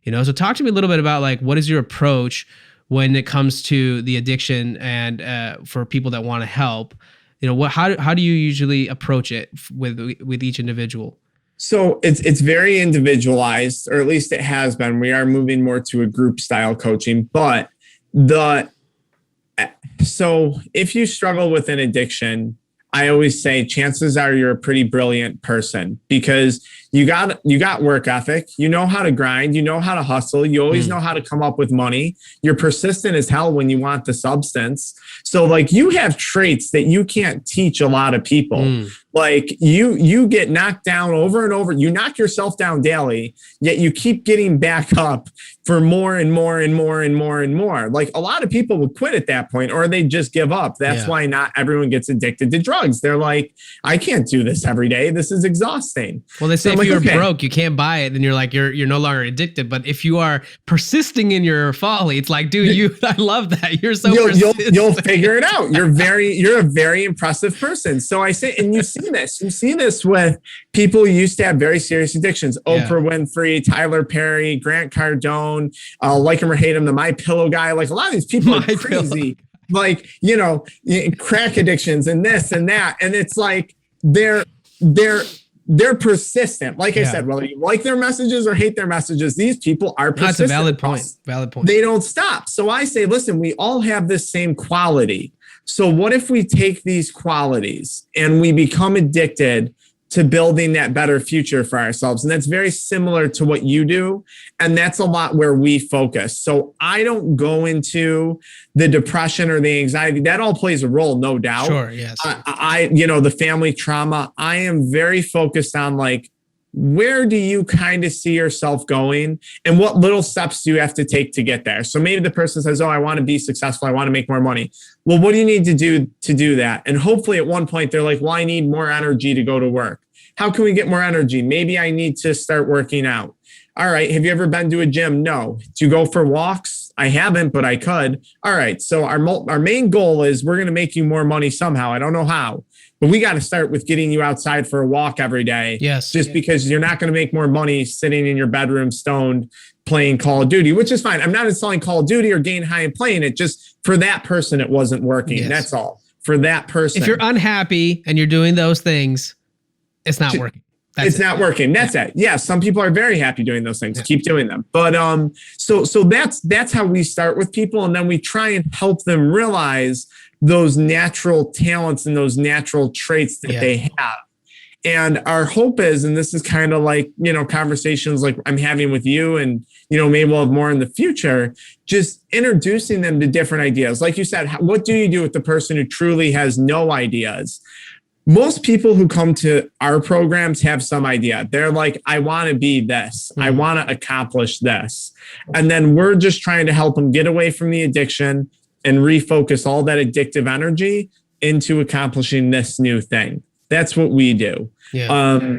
So talk to me a little bit about like, what is your approach when it comes to the addiction and for people that want to help? How do you usually approach it with each individual? So it's very individualized, or at least it has been. We are moving more to a group style coaching, but so if you struggle with an addiction, I always say chances are you're a pretty brilliant person because you got work ethic. You know how to grind. You know how to hustle. You always know how to come up with money. You're persistent as hell when you want the substance. So like you have traits that you can't teach a lot of people. Like you get knocked down over and over. You knock yourself down daily, yet you keep getting back up for more and more and more and more and more. Like a lot of people would quit at that point or they just give up. That's why not everyone gets addicted to drugs. They're like, I can't do this every day. This is exhausting. Well, they say if you're broke, you can't buy it. Then you're like, you're no longer addicted. But if you are persisting in your folly, it's like, dude, I love that. You're so persistent. You'll figure it out. You're a very impressive person. So I say, and you see this with people who used to have very serious addictions. Oprah Winfrey, Tyler Perry, Grant Cardone, like him or hate him, the My Pillow guy. Like a lot of these people are crazy. Like, crack addictions and this and that. And it's like, they're persistent. Like I said, whether you like their messages or hate their messages, these people are persistent. That's a valid point. They don't stop. So I say, listen, we all have this same quality. So what if we take these qualities and we become addicted to building that better future for ourselves? And that's very similar to what you do. And that's a lot where we focus. So I don't go into the depression or the anxiety. That all plays a role, no doubt. Sure, yes. The family trauma, I am very focused on like, where do you kind of see yourself going and what little steps do you have to take to get there? So maybe the person says, oh, I want to be successful. I want to make more money. Well, what do you need to do that? And hopefully at one point they're like, well, I need more energy to go to work. How can we get more energy? Maybe I need to start working out. All right. Have you ever been to a gym? No. Do you go for walks? I haven't, but I could. All right. So our main goal is we're going to make you more money somehow. I don't know how. But we got to start with getting you outside for a walk every day. Yes. Because you're not going to make more money sitting in your bedroom stoned playing Call of Duty, which is fine. I'm not installing Call of Duty or getting high and playing it. Just for that person, it wasn't working. Yes. That's all. For that person. If you're unhappy and you're doing those things, It's not working. It's not working. That's it. Yeah. Some people are very happy doing those things. Keep doing them. But so that's how we start with people. And then we try and help them realize those natural talents and those natural traits that they have. And our hope is, and this is kind of like, conversations like I'm having with you and, maybe we'll have more in the future, just introducing them to different ideas. Like you said, what do you do with the person who truly has no ideas? Most people who come to our programs have some idea. They're like, I want to be this. I want to accomplish this. And then we're just trying to help them get away from the addiction and refocus all that addictive energy into accomplishing this new thing. That's what we do. Yeah.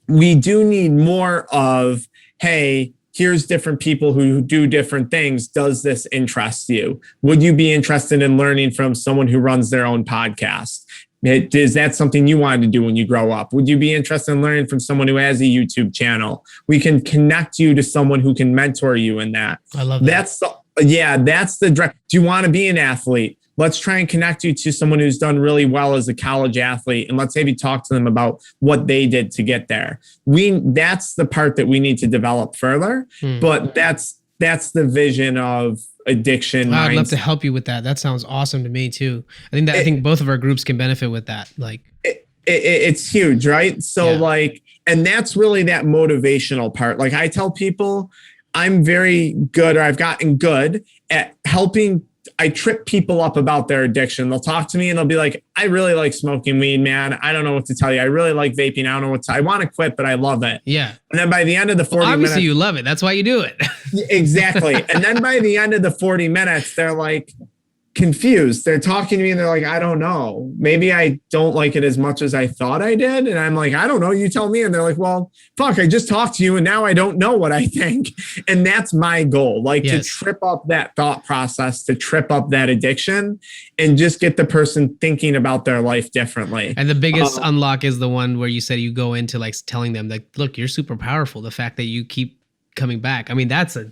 We do need more of, hey, here's different people who do different things. Does this interest you? Would you be interested in learning from someone who runs their own podcast? Is that something you wanted to do when you grow up? Would you be interested in learning from someone who has a YouTube channel? We can connect you to someone who can mentor you in that. I love that. That's the direct. Do you want to be an athlete? Let's try and connect you to someone who's done really well as a college athlete. And let's maybe talk to them about what they did to get there. That's the part that we need to develop further. But that's the vision of addiction. Wow, I'd love to help you with that. That sounds awesome to me too. I think both of our groups can benefit with that. Like it's huge, right? So and that's really that motivational part. Like I tell people, I'm very good, or I've gotten good at helping. I trip people up about their addiction. They'll talk to me and they'll be like, I really like smoking weed, man. I don't know what to tell you. I really like vaping. I don't know I want to quit, but I love it. Yeah. And then by the end of the 40 minutes. Obviously you love it. That's why you do it. Exactly. And then by the end of the 40 minutes, they're like confused. They're talking to me and they're like, I don't know. Maybe I don't like it as much as I thought I did. And I'm like, I don't know. You tell me. And they're like, well, fuck, I just talked to you and now I don't know what I think. And that's my goal, to trip up that thought process, to trip up that addiction and just get the person thinking about their life differently. And the biggest unlock is the one where you said you go into telling them that, look, you're super powerful. The fact that you keep coming back. I mean, that's a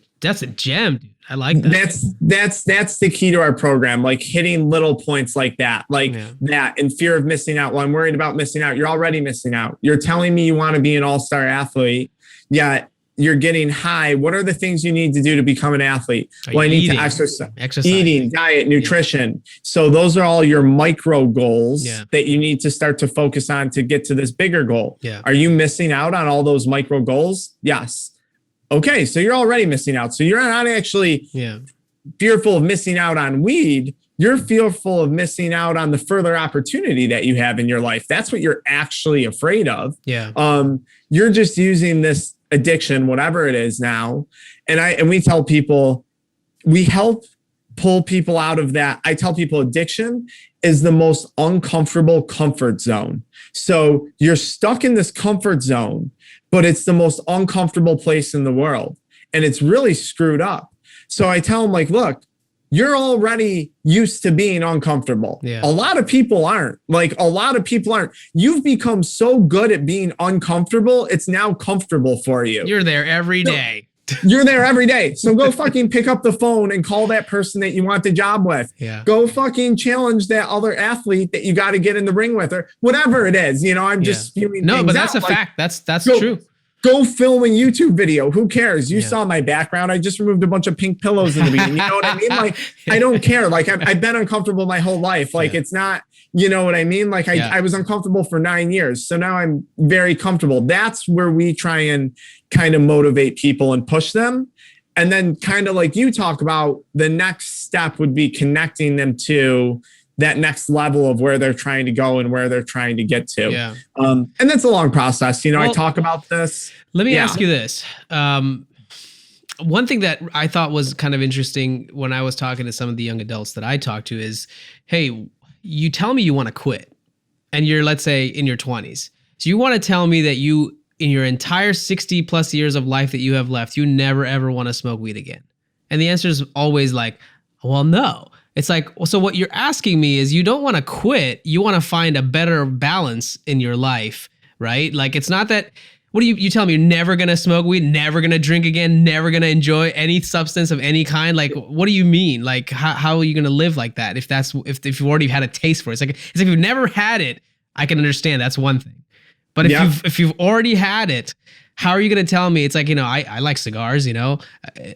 gem, dude. I like that. That's the key to our program, hitting little points like that, that and fear of missing out. Well, I'm worried about missing out. You're already missing out. You're telling me you want to be an all-star athlete, yet you're getting high. What are the things you need to do to become an athlete? Well, I need to exercise, eating, diet, nutrition. Yeah. So those are all your micro goals that you need to start to focus on to get to this bigger goal. Yeah. Are you missing out on all those micro goals? Yes. Okay, so you're already missing out. So you're not actually fearful of missing out on weed. You're fearful of missing out on the further opportunity that you have in your life. That's what you're actually afraid of. Yeah. You're just using this addiction, whatever it is now. And we tell people, we help pull people out of that. I tell people addiction is the most uncomfortable comfort zone. So you're stuck in this comfort zone, but it's the most uncomfortable place in the world. And it's really screwed up. So I tell them look, you're already used to being uncomfortable. Yeah. A lot of people aren't. You've become so good at being uncomfortable. It's now comfortable for you. You're there every day. You're there every day. So go fucking pick up the phone and call that person that you want the job with. Yeah. Go fucking challenge that other athlete that you got to get in the ring with or whatever it is. I'm just spewing No, things but that's out. a fact. That's true. Go film a YouTube video. Who cares? You saw my background. I just removed a bunch of pink pillows in the beginning. You know what I mean? I don't care. I've been uncomfortable my whole life. It's not, you know what I mean? I was uncomfortable for 9 years. So now I'm very comfortable. That's where we try and kind of motivate people and push them. And then kind of like you talk about, the next step would be connecting them to that next level of where they're trying to go and where they're trying to get to. Yeah. And that's a long process. I talk about this. Let me ask you this. One thing that I thought was kind of interesting when I was talking to some of the young adults that I talked to is, hey, you tell me you want to quit and you're, let's say, in your 20s. So you want to tell me that you, in your entire 60 plus years of life that you have left, you never, ever want to smoke weed again. And the answer is always well, no. It's so what you're asking me is you don't want to quit. You want to find a better balance in your life, right? It's not that, what do you tell me? You're never going to smoke weed, never going to drink again, never going to enjoy any substance of any kind. What do you mean? How are you going to live like that? If you've already had a taste for it, it's like if you've never had it, I can understand. That's one thing. But if you've already had it, how are you going to tell me? It's like, I like cigars, and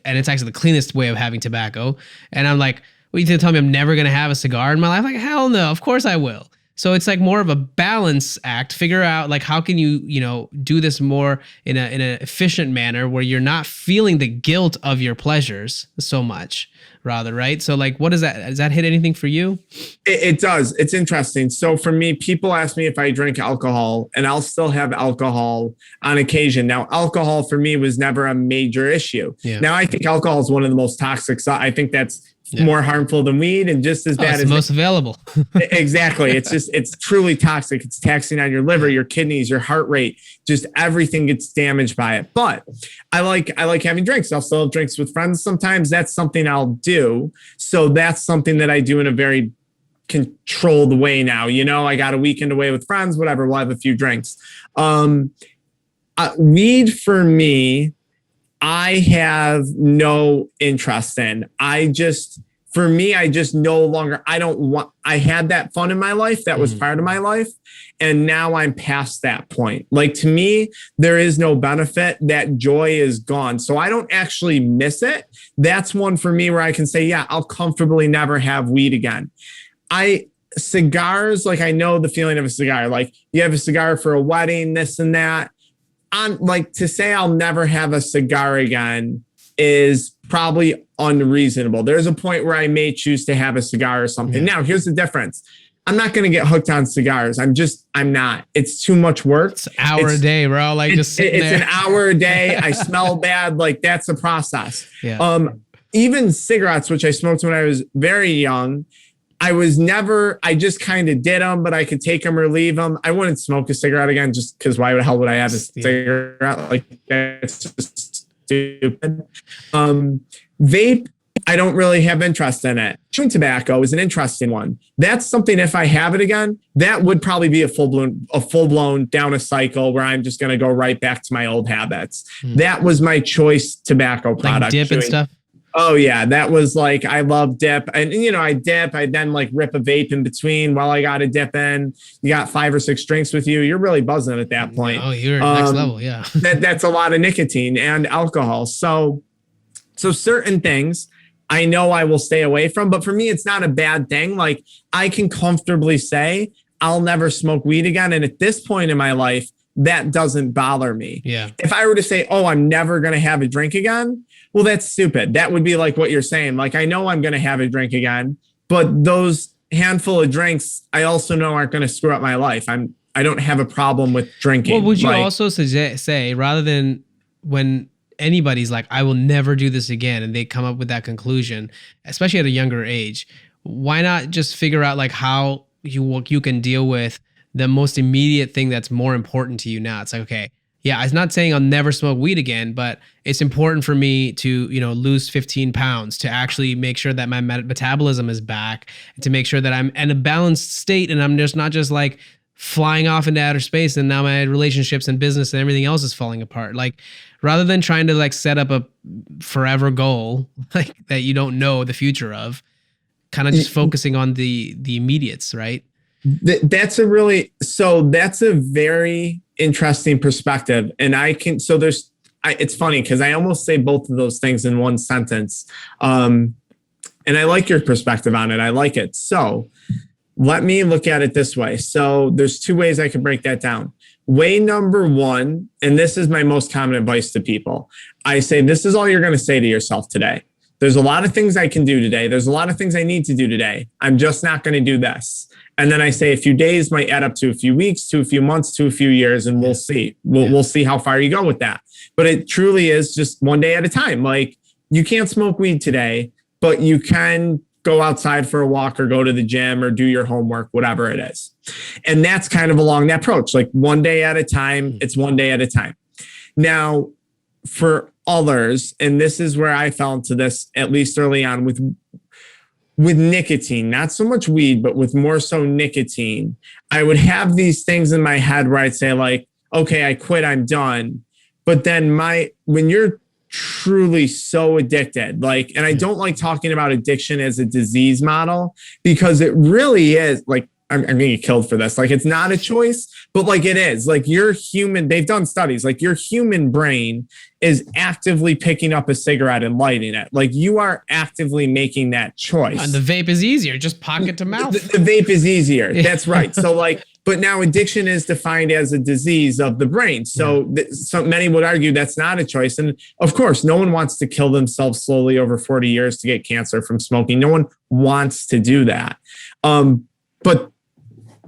it's actually the cleanest way of having tobacco. And I'm like, well, you going to tell me I'm never going to have a cigar in my life? Like, hell no, of course I will. So it's like more of a balance act. Figure out like how can you, do this more in an efficient manner where you're not feeling the guilt of your pleasures so much, rather, right? So like, what does that hit anything for you? It does. It's interesting. So for me, people ask me if I drink alcohol, and I'll still have alcohol on occasion. Now, alcohol for me was never a major issue. Yeah. Now, I think alcohol is one of the most toxic. So I think that's more harmful than weed and just as bad as the most available. Exactly. It's truly toxic. It's taxing on your liver, your kidneys, your heart rate, just everything gets damaged by it. But I like having drinks. I'll still have drinks with friends. Sometimes that's something I'll do. So that's something that I do in a very controlled way now. I got a weekend away with friends, whatever. We'll have a few drinks. Weed for me, I have no interest in. I just no longer, I had that fun in my life. That was part of my life. And now I'm past that point. Like, to me, there is no benefit. That joy is gone. So I don't actually miss it. That's one for me where I can say, yeah, I'll comfortably never have weed again. Cigars, like, I know the feeling of a cigar. Like, you have a cigar for a wedding, this and that. I'm like, to say I'll never have a cigar again is probably unreasonable. There's a point where I may choose to have a cigar or something. Now, here's the difference. I'm not going to get hooked on cigars. I'm not. It's too much work. It's an hour a day, bro. Like, just sitting there. It's an hour a day. I smell bad. Like, that's a process. Yeah. Even cigarettes, which I smoked when I was very young, I just kind of did them, but I could take them or leave them. I wouldn't smoke a cigarette again just because why the hell would I have a cigarette? Like, that's just stupid. Vape, I don't really have interest in it. Chewing tobacco is an interesting one. That's something, if I have it again, that would probably be a full-blown down a cycle where I'm just going to go right back to my old habits. That was my choice tobacco product. Like dip and stuff? Oh yeah, that was like, I love dip. And I dip, I then like rip a vape in between while I got a dip in. You got 5 or 6 drinks with you. You're really buzzing at that point. Oh, you're next level. Yeah. That's a lot of nicotine and alcohol. So certain things I know I will stay away from, but for me, it's not a bad thing. Like, I can comfortably say I'll never smoke weed again. And at this point in my life, that doesn't bother me. Yeah. If I were to say, oh, I'm never going to have a drink again, well, that's stupid. That would be like what you're saying. Like, I know I'm going to have a drink again, but those handful of drinks, I also know aren't going to screw up my life. I don't have a problem with drinking. Well, would you also say, rather than when anybody's like, I will never do this again, and they come up with that conclusion, especially at a younger age, why not just figure out like how you can deal with the most immediate thing that's more important to you now? It's like, okay, yeah, I'm not saying I'll never smoke weed again, but it's important for me to, lose 15 pounds, to actually make sure that my metabolism is back, to make sure that I'm in a balanced state and I'm just not just like flying off into outer space and now my relationships and business and everything else is falling apart. Like, rather than trying to like set up a forever goal like that you don't know the future of, kind of just focusing on the immediates, right? That's a very interesting perspective. And it's funny because I almost say both of those things in one sentence. And I like your perspective on it. I like it. So let me look at it this way. So there's 2 ways I could break that down. Way number 1, and this is my most common advice to people. I say, this is all you're going to say to yourself today. There's a lot of things I can do today. There's a lot of things I need to do today. I'm just not going to do this. And then I say a few days might add up to a few weeks, to a few months, to a few years, and we'll see. We'll see how far you go with that. But it truly is just one day at a time. Like, you can't smoke weed today, but you can go outside for a walk or go to the gym or do your homework, whatever it is. And that's kind of along that approach, like one day at a time. It's one day at a time. Now, for others, and this is where I fell into this, at least early on with nicotine, not so much weed, but with more so nicotine, I would have these things in my head where I'd say like, okay, I quit, I'm done. But then when you're truly so addicted, and I don't like talking about addiction as a disease model, because it really is, like, I'm going to get killed for this. Like, it's not a choice, but like it is. Like, your human, they've done studies, like your human brain is actively picking up a cigarette and lighting it. Like, you are actively making that choice. And the vape is easier, just pocket to mouth. The vape is easier. That's right. So like, but now addiction is defined as a disease of the brain. So, so many would argue that's not a choice. And of course, no one wants to kill themselves slowly over 40 years to get cancer from smoking. No one wants to do that. But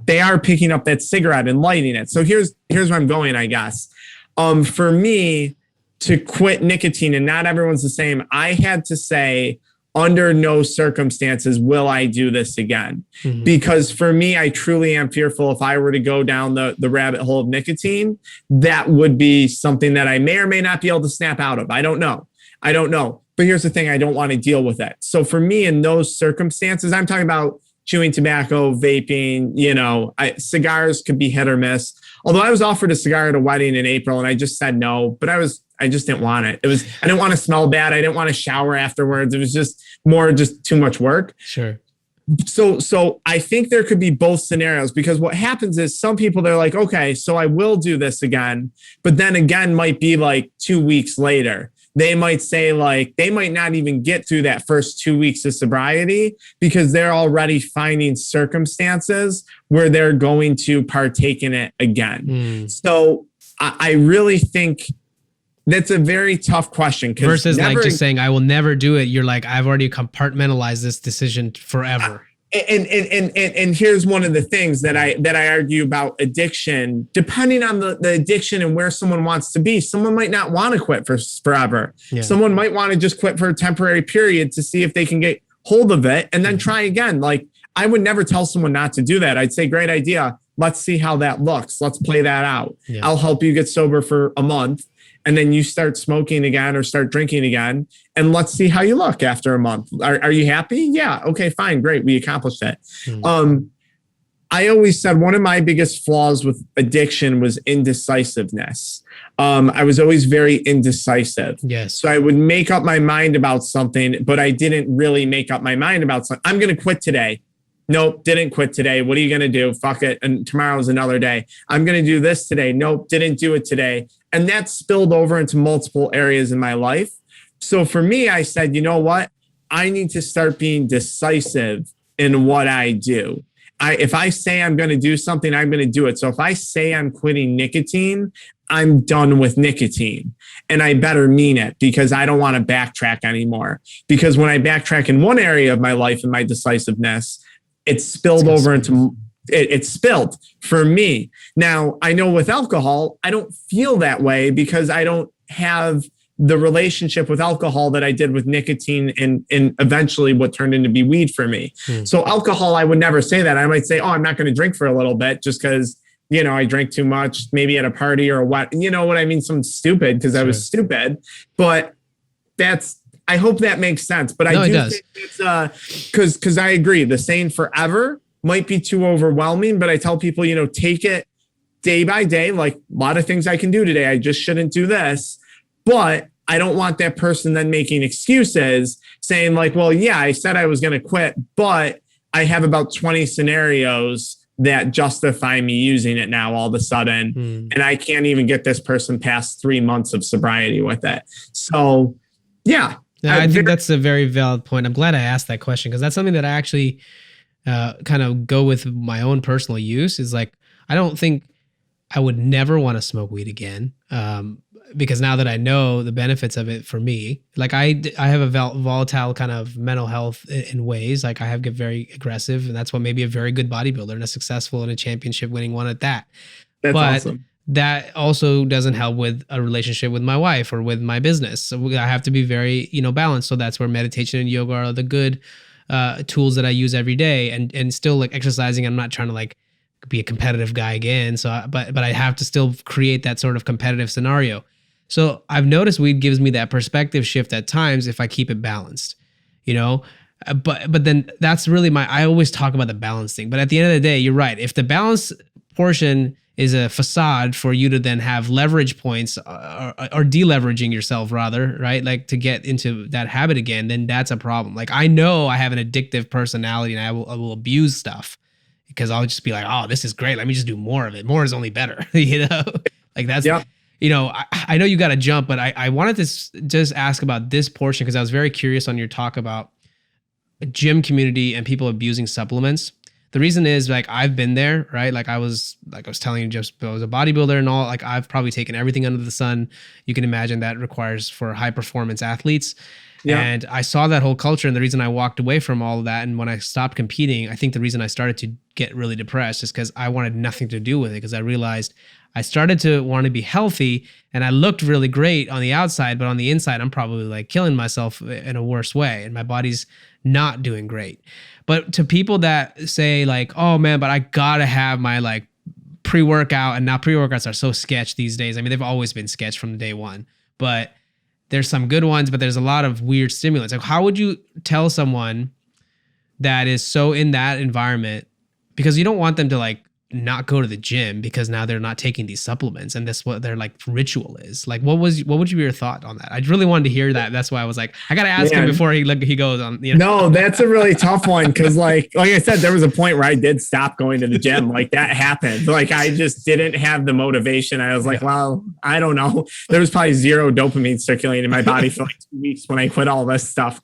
they are picking up that cigarette and lighting it. So here's where I'm going, I guess. For me to quit nicotine, and not everyone's the same, I had to say, under no circumstances will I do this again. Mm-hmm. Because for me, I truly am fearful if I were to go down the rabbit hole of nicotine, that would be something that I may or may not be able to snap out of. I don't know. But here's the thing, I don't want to deal with it. So for me, in those circumstances, I'm talking about chewing tobacco, vaping, cigars could be hit or miss. Although I was offered a cigar at a wedding in April and I just said no, but I just didn't want it. I didn't want to smell bad. I didn't want to shower afterwards. It was just too much work. Sure. So I think there could be both scenarios, because what happens is some people, they're like, okay, so I will do this again, but then again might be like 2 weeks later. They might say, like, they might not even get through that first 2 weeks of sobriety because they're already finding circumstances where they're going to partake in it again. So I really think that's a very tough question. Versus like just saying, I will never do it. You're like, I've already compartmentalized this decision forever. And here's one of the things that I argue about addiction. Depending on the addiction and where someone wants to be, someone might not want to quit for forever. Yeah. Someone might want to just quit for a temporary period to see if they can get hold of it and then try again. Like, I would never tell someone not to do that. I'd say, great idea. Let's see how that looks. Let's play that out. Yeah. I'll help you get sober for a month. And then you start smoking again or start drinking again. And let's see how you look after a month. Are you happy? Yeah. Okay, fine. Great. We accomplished it. I always said one of my biggest flaws with addiction was indecisiveness. I was always very indecisive. Yes. So I would make up my mind about something, but I didn't really make up my mind about something. I'm going to quit today. Nope, didn't quit today. What are you going to do? Fuck it. And tomorrow's another day. I'm going to do this today. Nope, didn't do it today. And that spilled over into multiple areas in my life. So for me, I said, you know what? I need to start being decisive in what I do. If I say I'm going to do something, I'm going to do it. So if I say I'm quitting nicotine, I'm done with nicotine. And I better mean it, because I don't want to backtrack anymore. Because when I backtrack in one area of my life and my decisiveness, it spilled over into it spilled for me. Now, I know with alcohol, I don't feel that way because I don't have the relationship with alcohol that I did with nicotine and eventually what turned into be weed for me. So alcohol, I would never say that. I might say, oh, I'm not going to drink for a little bit just because, I drank too much, maybe at a party or what, what I mean? Something stupid because I was stupid. But I hope that makes sense. But I do think it's because I agree. The saying forever might be too overwhelming, but I tell people, take it day by day. Like, a lot of things I can do today, I just shouldn't do this. But I don't want that person then making excuses saying like, well, yeah, I said I was going to quit, but I have about 20 scenarios that justify me using it now all of a sudden. And I can't even get this person past 3 months of sobriety with it. So, yeah. I think that's a very valid point. I'm glad I asked that question, because that's something that I actually kind of go with my own personal use is like, I don't think I would never want to smoke weed again. Because now that I know the benefits of it for me, like I have a volatile kind of mental health in ways, like I get very aggressive, and that's what made me a very good bodybuilder and a successful and a championship winning one at that. That's awesome. That also doesn't help with a relationship with my wife or with my business. So I have to be very, balanced. So that's where meditation and yoga are the good tools that I use every day, and still like exercising. I'm not trying to like be a competitive guy again. So, but I have to still create that sort of competitive scenario. So I've noticed weed gives me that perspective shift at times if I keep it balanced, but then that's really I always talk about the balance thing. But at the end of the day, you're right. If the balance portion is a facade for you to then have leverage points or deleveraging yourself rather, right? Like to get into that habit again, then that's a problem. Like I know I have an addictive personality and I will abuse stuff, because I'll just be like, oh, this is great. Let me just do more of it. More is only better. You know, like that's, Yeah. you know, I know you got to jump, but I wanted to just ask about this portion because I was very curious on your talk about a gym community and people abusing supplements. The reason is like I've been there, right? Like I was telling you, just I was a bodybuilder and all. Like I've probably taken everything under the sun you can imagine that requires for high performance athletes. Yeah. And I saw that whole culture, and the reason I walked away from all of that, and when I stopped competing, I think the reason I started to get really depressed is because I wanted nothing to do with it. Because I realized I started to want to be healthy, and I looked really great on the outside, but on the inside, I'm probably like killing myself in a worse way, and my body's not doing great. But to people that say like, oh man, but I gotta have my like pre-workout, and now pre-workouts are so sketch these days. I mean, they've always been sketch from day one, but there's some good ones, but there's a lot of weird stimulants. Like, how would you tell someone that is so in that environment, because you don't want them to like not go to the gym because now they're not taking these supplements and that's what their like ritual is. Like, what would you be your thought on that? I really wanted to hear that. That's why I was like, I got to ask him before he goes on. You know? No, that's a really tough one. Cause like I said, there was a point where I did stop going to the gym. Like that happened. Like I just didn't have the motivation. I was like, well, I don't know. There was probably zero dopamine circulating in my body for like 2 weeks when I quit all this stuff.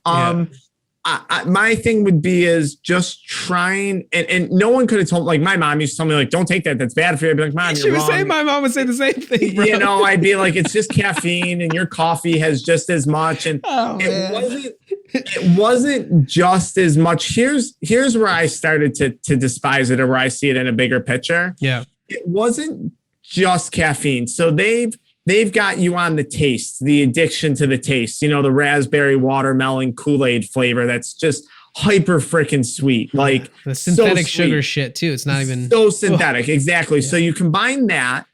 My thing would be is just trying, and no one could have told, like my mom used to tell me like, don't take that. That's bad for you. I'd be like, Mom, she was saying, my mom would say the same thing, bro. You know, I'd be like, it's just caffeine and your coffee has just as much. And it wasn't just as much. Here's where I started to despise it, or where I see it in a bigger picture. Yeah. It wasn't just caffeine. So they've got you on the taste, the addiction to the taste, you know, the raspberry watermelon Kool-Aid flavor. That's just hyper freaking sweet. Like the synthetic sugar shit too. It's not even so synthetic. Exactly. Yeah. So you combine that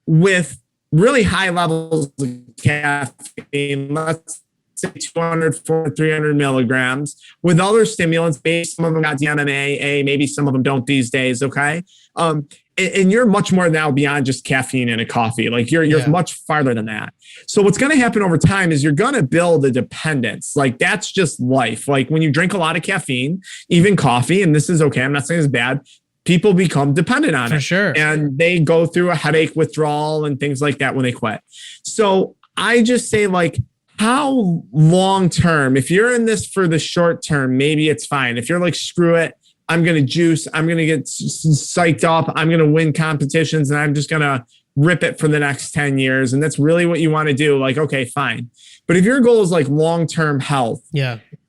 with really high levels of caffeine, let's say 200, 400, 300 milligrams with other stimulants. Maybe some of them got DMAA, maybe some of them don't these days. Okay. And you're much more now beyond just caffeine in a coffee. Like you're much farther than that. So what's going to happen over time is you're going to build a dependence. Like that's just life. Like when you drink a lot of caffeine, even coffee, and this is okay, I'm not saying it's bad, people become dependent on it. For sure. And they go through a headache withdrawal and things like that when they quit. So I just say like, how long term, if you're in this for the short term, maybe it's fine. If you're like, screw it, I'm going to juice, I'm going to get psyched up, I'm going to win competitions, and I'm just going to rip it for the next 10 years. And that's really what you want to do. Like, okay, fine. But if your goal is like long-term health,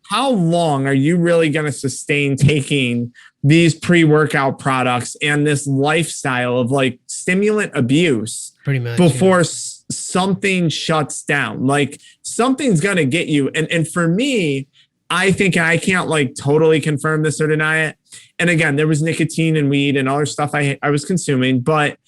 how long are you really going to sustain taking these pre-workout products and this lifestyle of like stimulant abuse pretty much before something shuts down? Like something's going to get you. And for me, I think I can't like totally confirm this or deny it. And again, there was nicotine and weed and other stuff I was consuming, but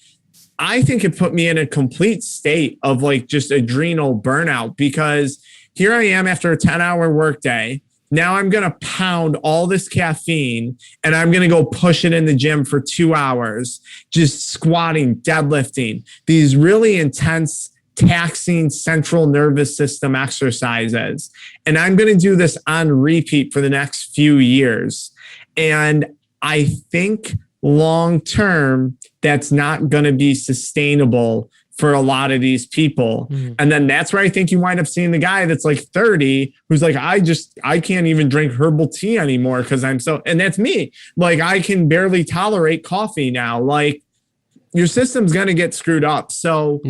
I think it put me in a complete state of like just adrenal burnout, because here I am after a 10-hour workday. Now I'm going to pound all this caffeine and I'm going to go push it in the gym for 2 hours, just squatting, deadlifting, these really intense, taxing central nervous system exercises. And I'm going to do this on repeat for the next few years. And I think long term, that's not going to be sustainable for a lot of these people. And then that's where I think you wind up seeing the guy that's like 30, who's like, I can't even drink herbal tea anymore because and that's me. Like I can barely tolerate coffee now. Like your system's going to get screwed up. So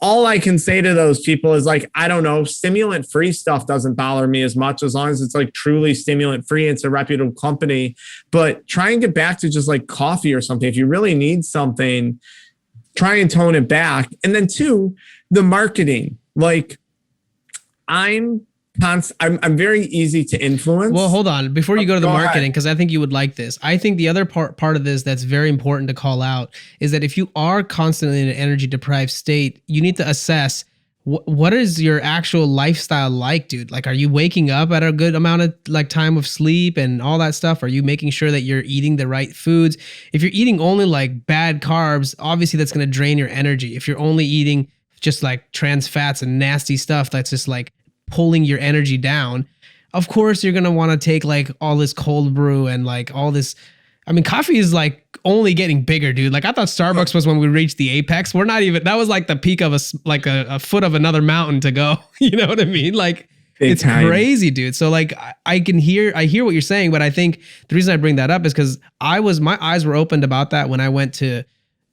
all I can say to those people is like, I don't know, stimulant free stuff doesn't bother me as much as long as it's like truly stimulant free. It's a reputable company, but try and get back to just like coffee or something. If you really need something, try and tone it back. And then two, the marketing, like I'm very easy to influence. Well, hold on. Before you go to the marketing, because I think you would like this. I think the other part of this that's very important to call out is that if you are constantly in an energy deprived state, you need to assess what is your actual lifestyle like, dude? Like, are you waking up at a good amount of like time of sleep and all that stuff? Are you making sure that you're eating the right foods? If you're eating only like bad carbs, obviously that's going to drain your energy. If you're only eating just like trans fats and nasty stuff, that's just like pulling your energy down, of course you're going to want to take like all this cold brew and like all this I mean, coffee is like only getting bigger, dude. Like I thought Starbucks was when we reached the apex. We're not even, that was like the peak of a foot of another mountain to go. You know what I mean? Like it's crazy, dude. So like I hear what you're saying, but I think the reason I bring that up is because my eyes were opened about that when I went to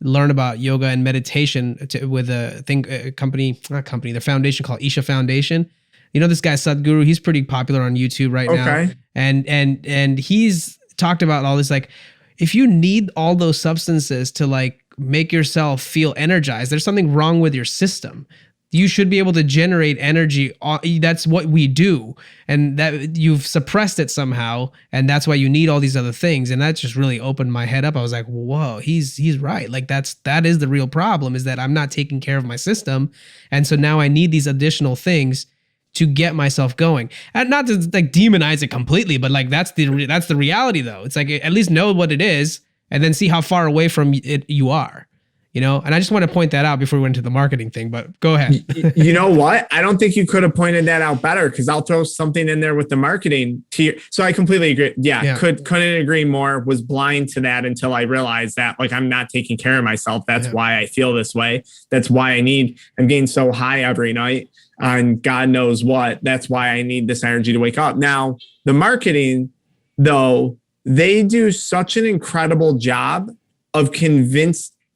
learn about yoga and meditation with the foundation called Isha Foundation. You know, this guy Sadhguru, he's pretty popular on YouTube right now. And he's talked about all this, like, if you need all those substances to like make yourself feel energized, there's something wrong with your system. You should be able to generate energy. That's what we do. And that you've suppressed it somehow. And that's why you need all these other things. And that just really opened my head up. I was like, whoa, he's right. Like that is the real problem, is that I'm not taking care of my system. And so now I need these additional things to get myself going. And not to like demonize it completely, but like that's the reality though. It's like, at least know what it is and then see how far away from it you are. You know, and I just want to point that out before we went into the marketing thing, but go ahead. You know what? I don't think you could have pointed that out better, because I'll throw something in there with the marketing. So I completely agree. Yeah. Couldn't agree more. Was blind to that until I realized that like I'm not taking care of myself. That's why I feel this way. That's why I'm getting so high every night on God knows what. That's why I need this energy to wake up. Now, the marketing, though, they do such an incredible job of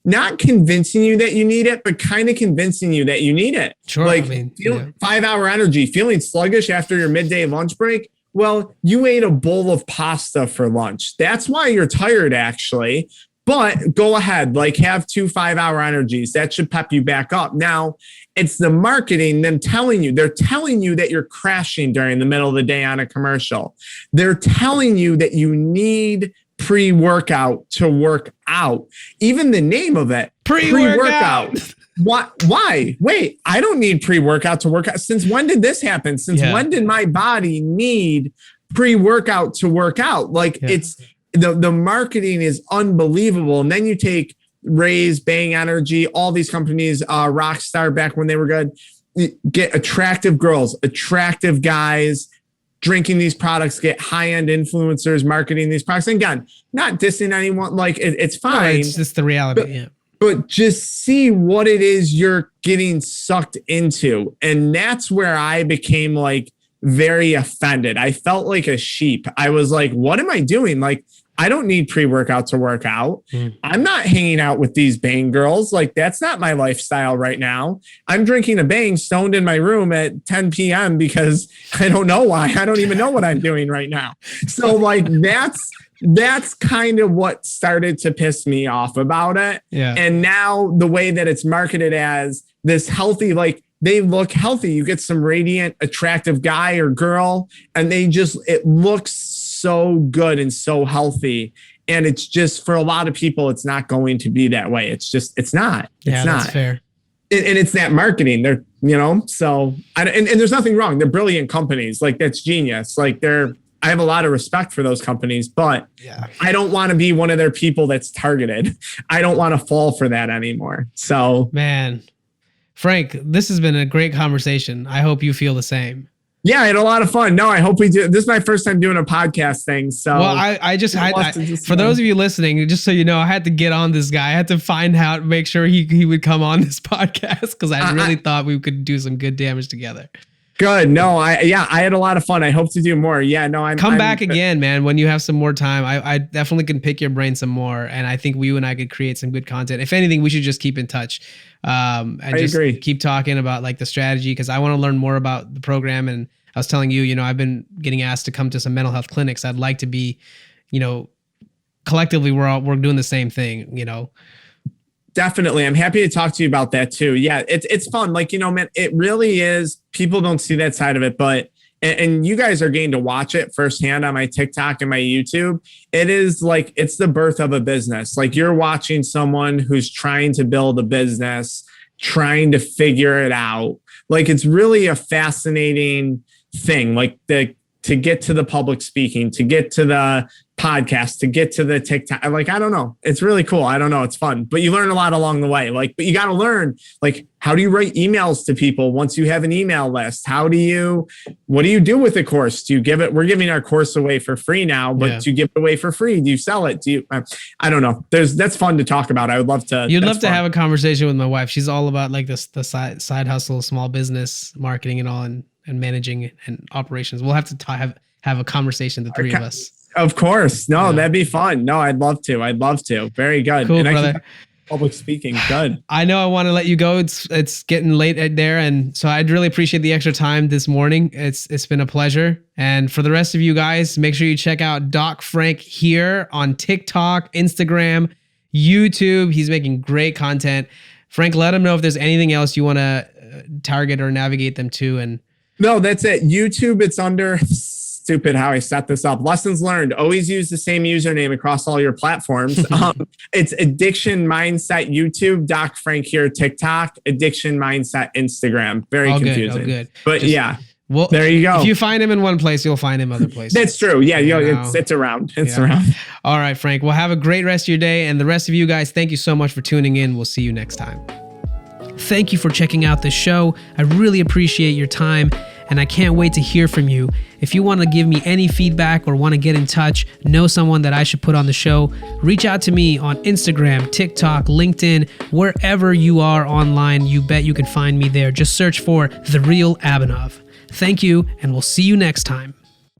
not convincing you that you need it, but kind of convincing you that you need it. Sure. Like 5-hour energy, feeling sluggish after your midday lunch break. Well, you ate a bowl of pasta for lunch. That's why you're tired, actually. But go ahead, like have 2 5-hour energies. That should pep you back up. Now, it's the marketing, they're telling you that you're crashing during the middle of the day on a commercial. They're telling you that you need pre-workout to work out. Even the name of it, pre-workout. Why? Wait, I don't need pre-workout to work out. Since when did this happen? Since when did my body need pre-workout to work out? Like it's the marketing is unbelievable. And then you take Raise, Bang Energy, all these companies, Rockstar back when they were good, get attractive girls, attractive guys, drinking these products, get high-end influencers marketing these products. And again, not dissing anyone, like it's fine. No, it's just the reality. But just see what it is you're getting sucked into. And that's where I became like very offended. I felt like a sheep. I was like, what am I doing? Like, I don't need pre-workout to work out. I'm not hanging out with these Bang girls. Like, that's not my lifestyle right now. I'm drinking a Bang stoned in my room at 10 p.m. because I don't know why. I don't even know what I'm doing right now. So like, that's kind of what started to piss me off about it. Yeah. And now the way that it's marketed as this healthy, like they look healthy. You get some radiant, attractive guy or girl, and it looks so good and so healthy. And it's just, for a lot of people, it's not going to be that way. It's not. It's not. That's fair. And it's that marketing. They're, so, and there's nothing wrong. They're brilliant companies. Like, that's genius. Like, I have a lot of respect for those companies, but I don't want to be one of their people that's targeted. I don't want to fall for that anymore. So, man, Frank, this has been a great conversation. I hope you feel the same. Yeah, I had a lot of fun. No, I hope we do. This is my first time doing a podcast thing. So, well, for those of you listening, just so you know, I had to get on this guy. I had to find out, make sure he would come on this podcast, because I really thought we could do some good damage together. Good. No, I had a lot of fun. I hope to do more. Yeah, no, I'm back again, man. When you have some more time, I definitely can pick your brain some more. And I think you and I could create some good content. If anything, we should just keep in touch. And I agree. Keep talking about like the strategy, because I want to learn more about the program. And I was telling you, I've been getting asked to come to some mental health clinics. I'd like to be, collectively we're doing the same thing, Definitely. I'm happy to talk to you about that too. Yeah, it's fun. Like, man, it really is. People don't see that side of it, but, and you guys are getting to watch it firsthand on my TikTok and my YouTube. It is like, it's the birth of a business. Like, you're watching someone who's trying to build a business, trying to figure it out. Like, it's really a fascinating thing. Like, to get to the public speaking, to get to the podcast, to get to the TikTok. Like, I don't know. It's really cool. I don't know. It's fun, but you learn a lot along the way. Like, but you got to learn, like, how do you write emails to people once you have an email list? What do you do with the course? Do you give it? We're giving our course away for free now, but do you give it away for free? Do you sell it? I don't know. That's fun to talk about. I would love to. You'd love to have a conversation with my wife. She's all about like the side hustle, small business marketing and all, and managing and operations. We'll have to have a conversation, the three of us. Of course. No, that'd be fun. No, I'd love to. Very good. Cool, brother. Public speaking. Good. I know I want to let you go. It's getting late there. And so I'd really appreciate the extra time this morning. It's been a pleasure. And for the rest of you guys, make sure you check out Doc Frank here on TikTok, Instagram, YouTube. He's making great content. Frank, let him know if there's anything else you want to target or navigate them to. And no, that's it. YouTube, it's under stupid how I set this up. Lessons learned. Always use the same username across all your platforms. It's Addiction Mindset YouTube, Doc Frank here TikTok, Addiction Mindset Instagram. Very confusing. Good. But well, there you go. If you find him in one place, you'll find him other places. That's true. Yeah, it's around. It's around. All right, Frank. Well, have a great rest of your day. And the rest of you guys, thank you so much for tuning in. We'll see you next time. Thank you for checking out this show. I really appreciate your time, and I can't wait to hear from you. If you want to give me any feedback or want to get in touch, know someone that I should put on the show, reach out to me on Instagram, TikTok, LinkedIn, wherever you are online. You bet you can find me there. Just search for The Real Abhinav. Thank you, and we'll see you next time.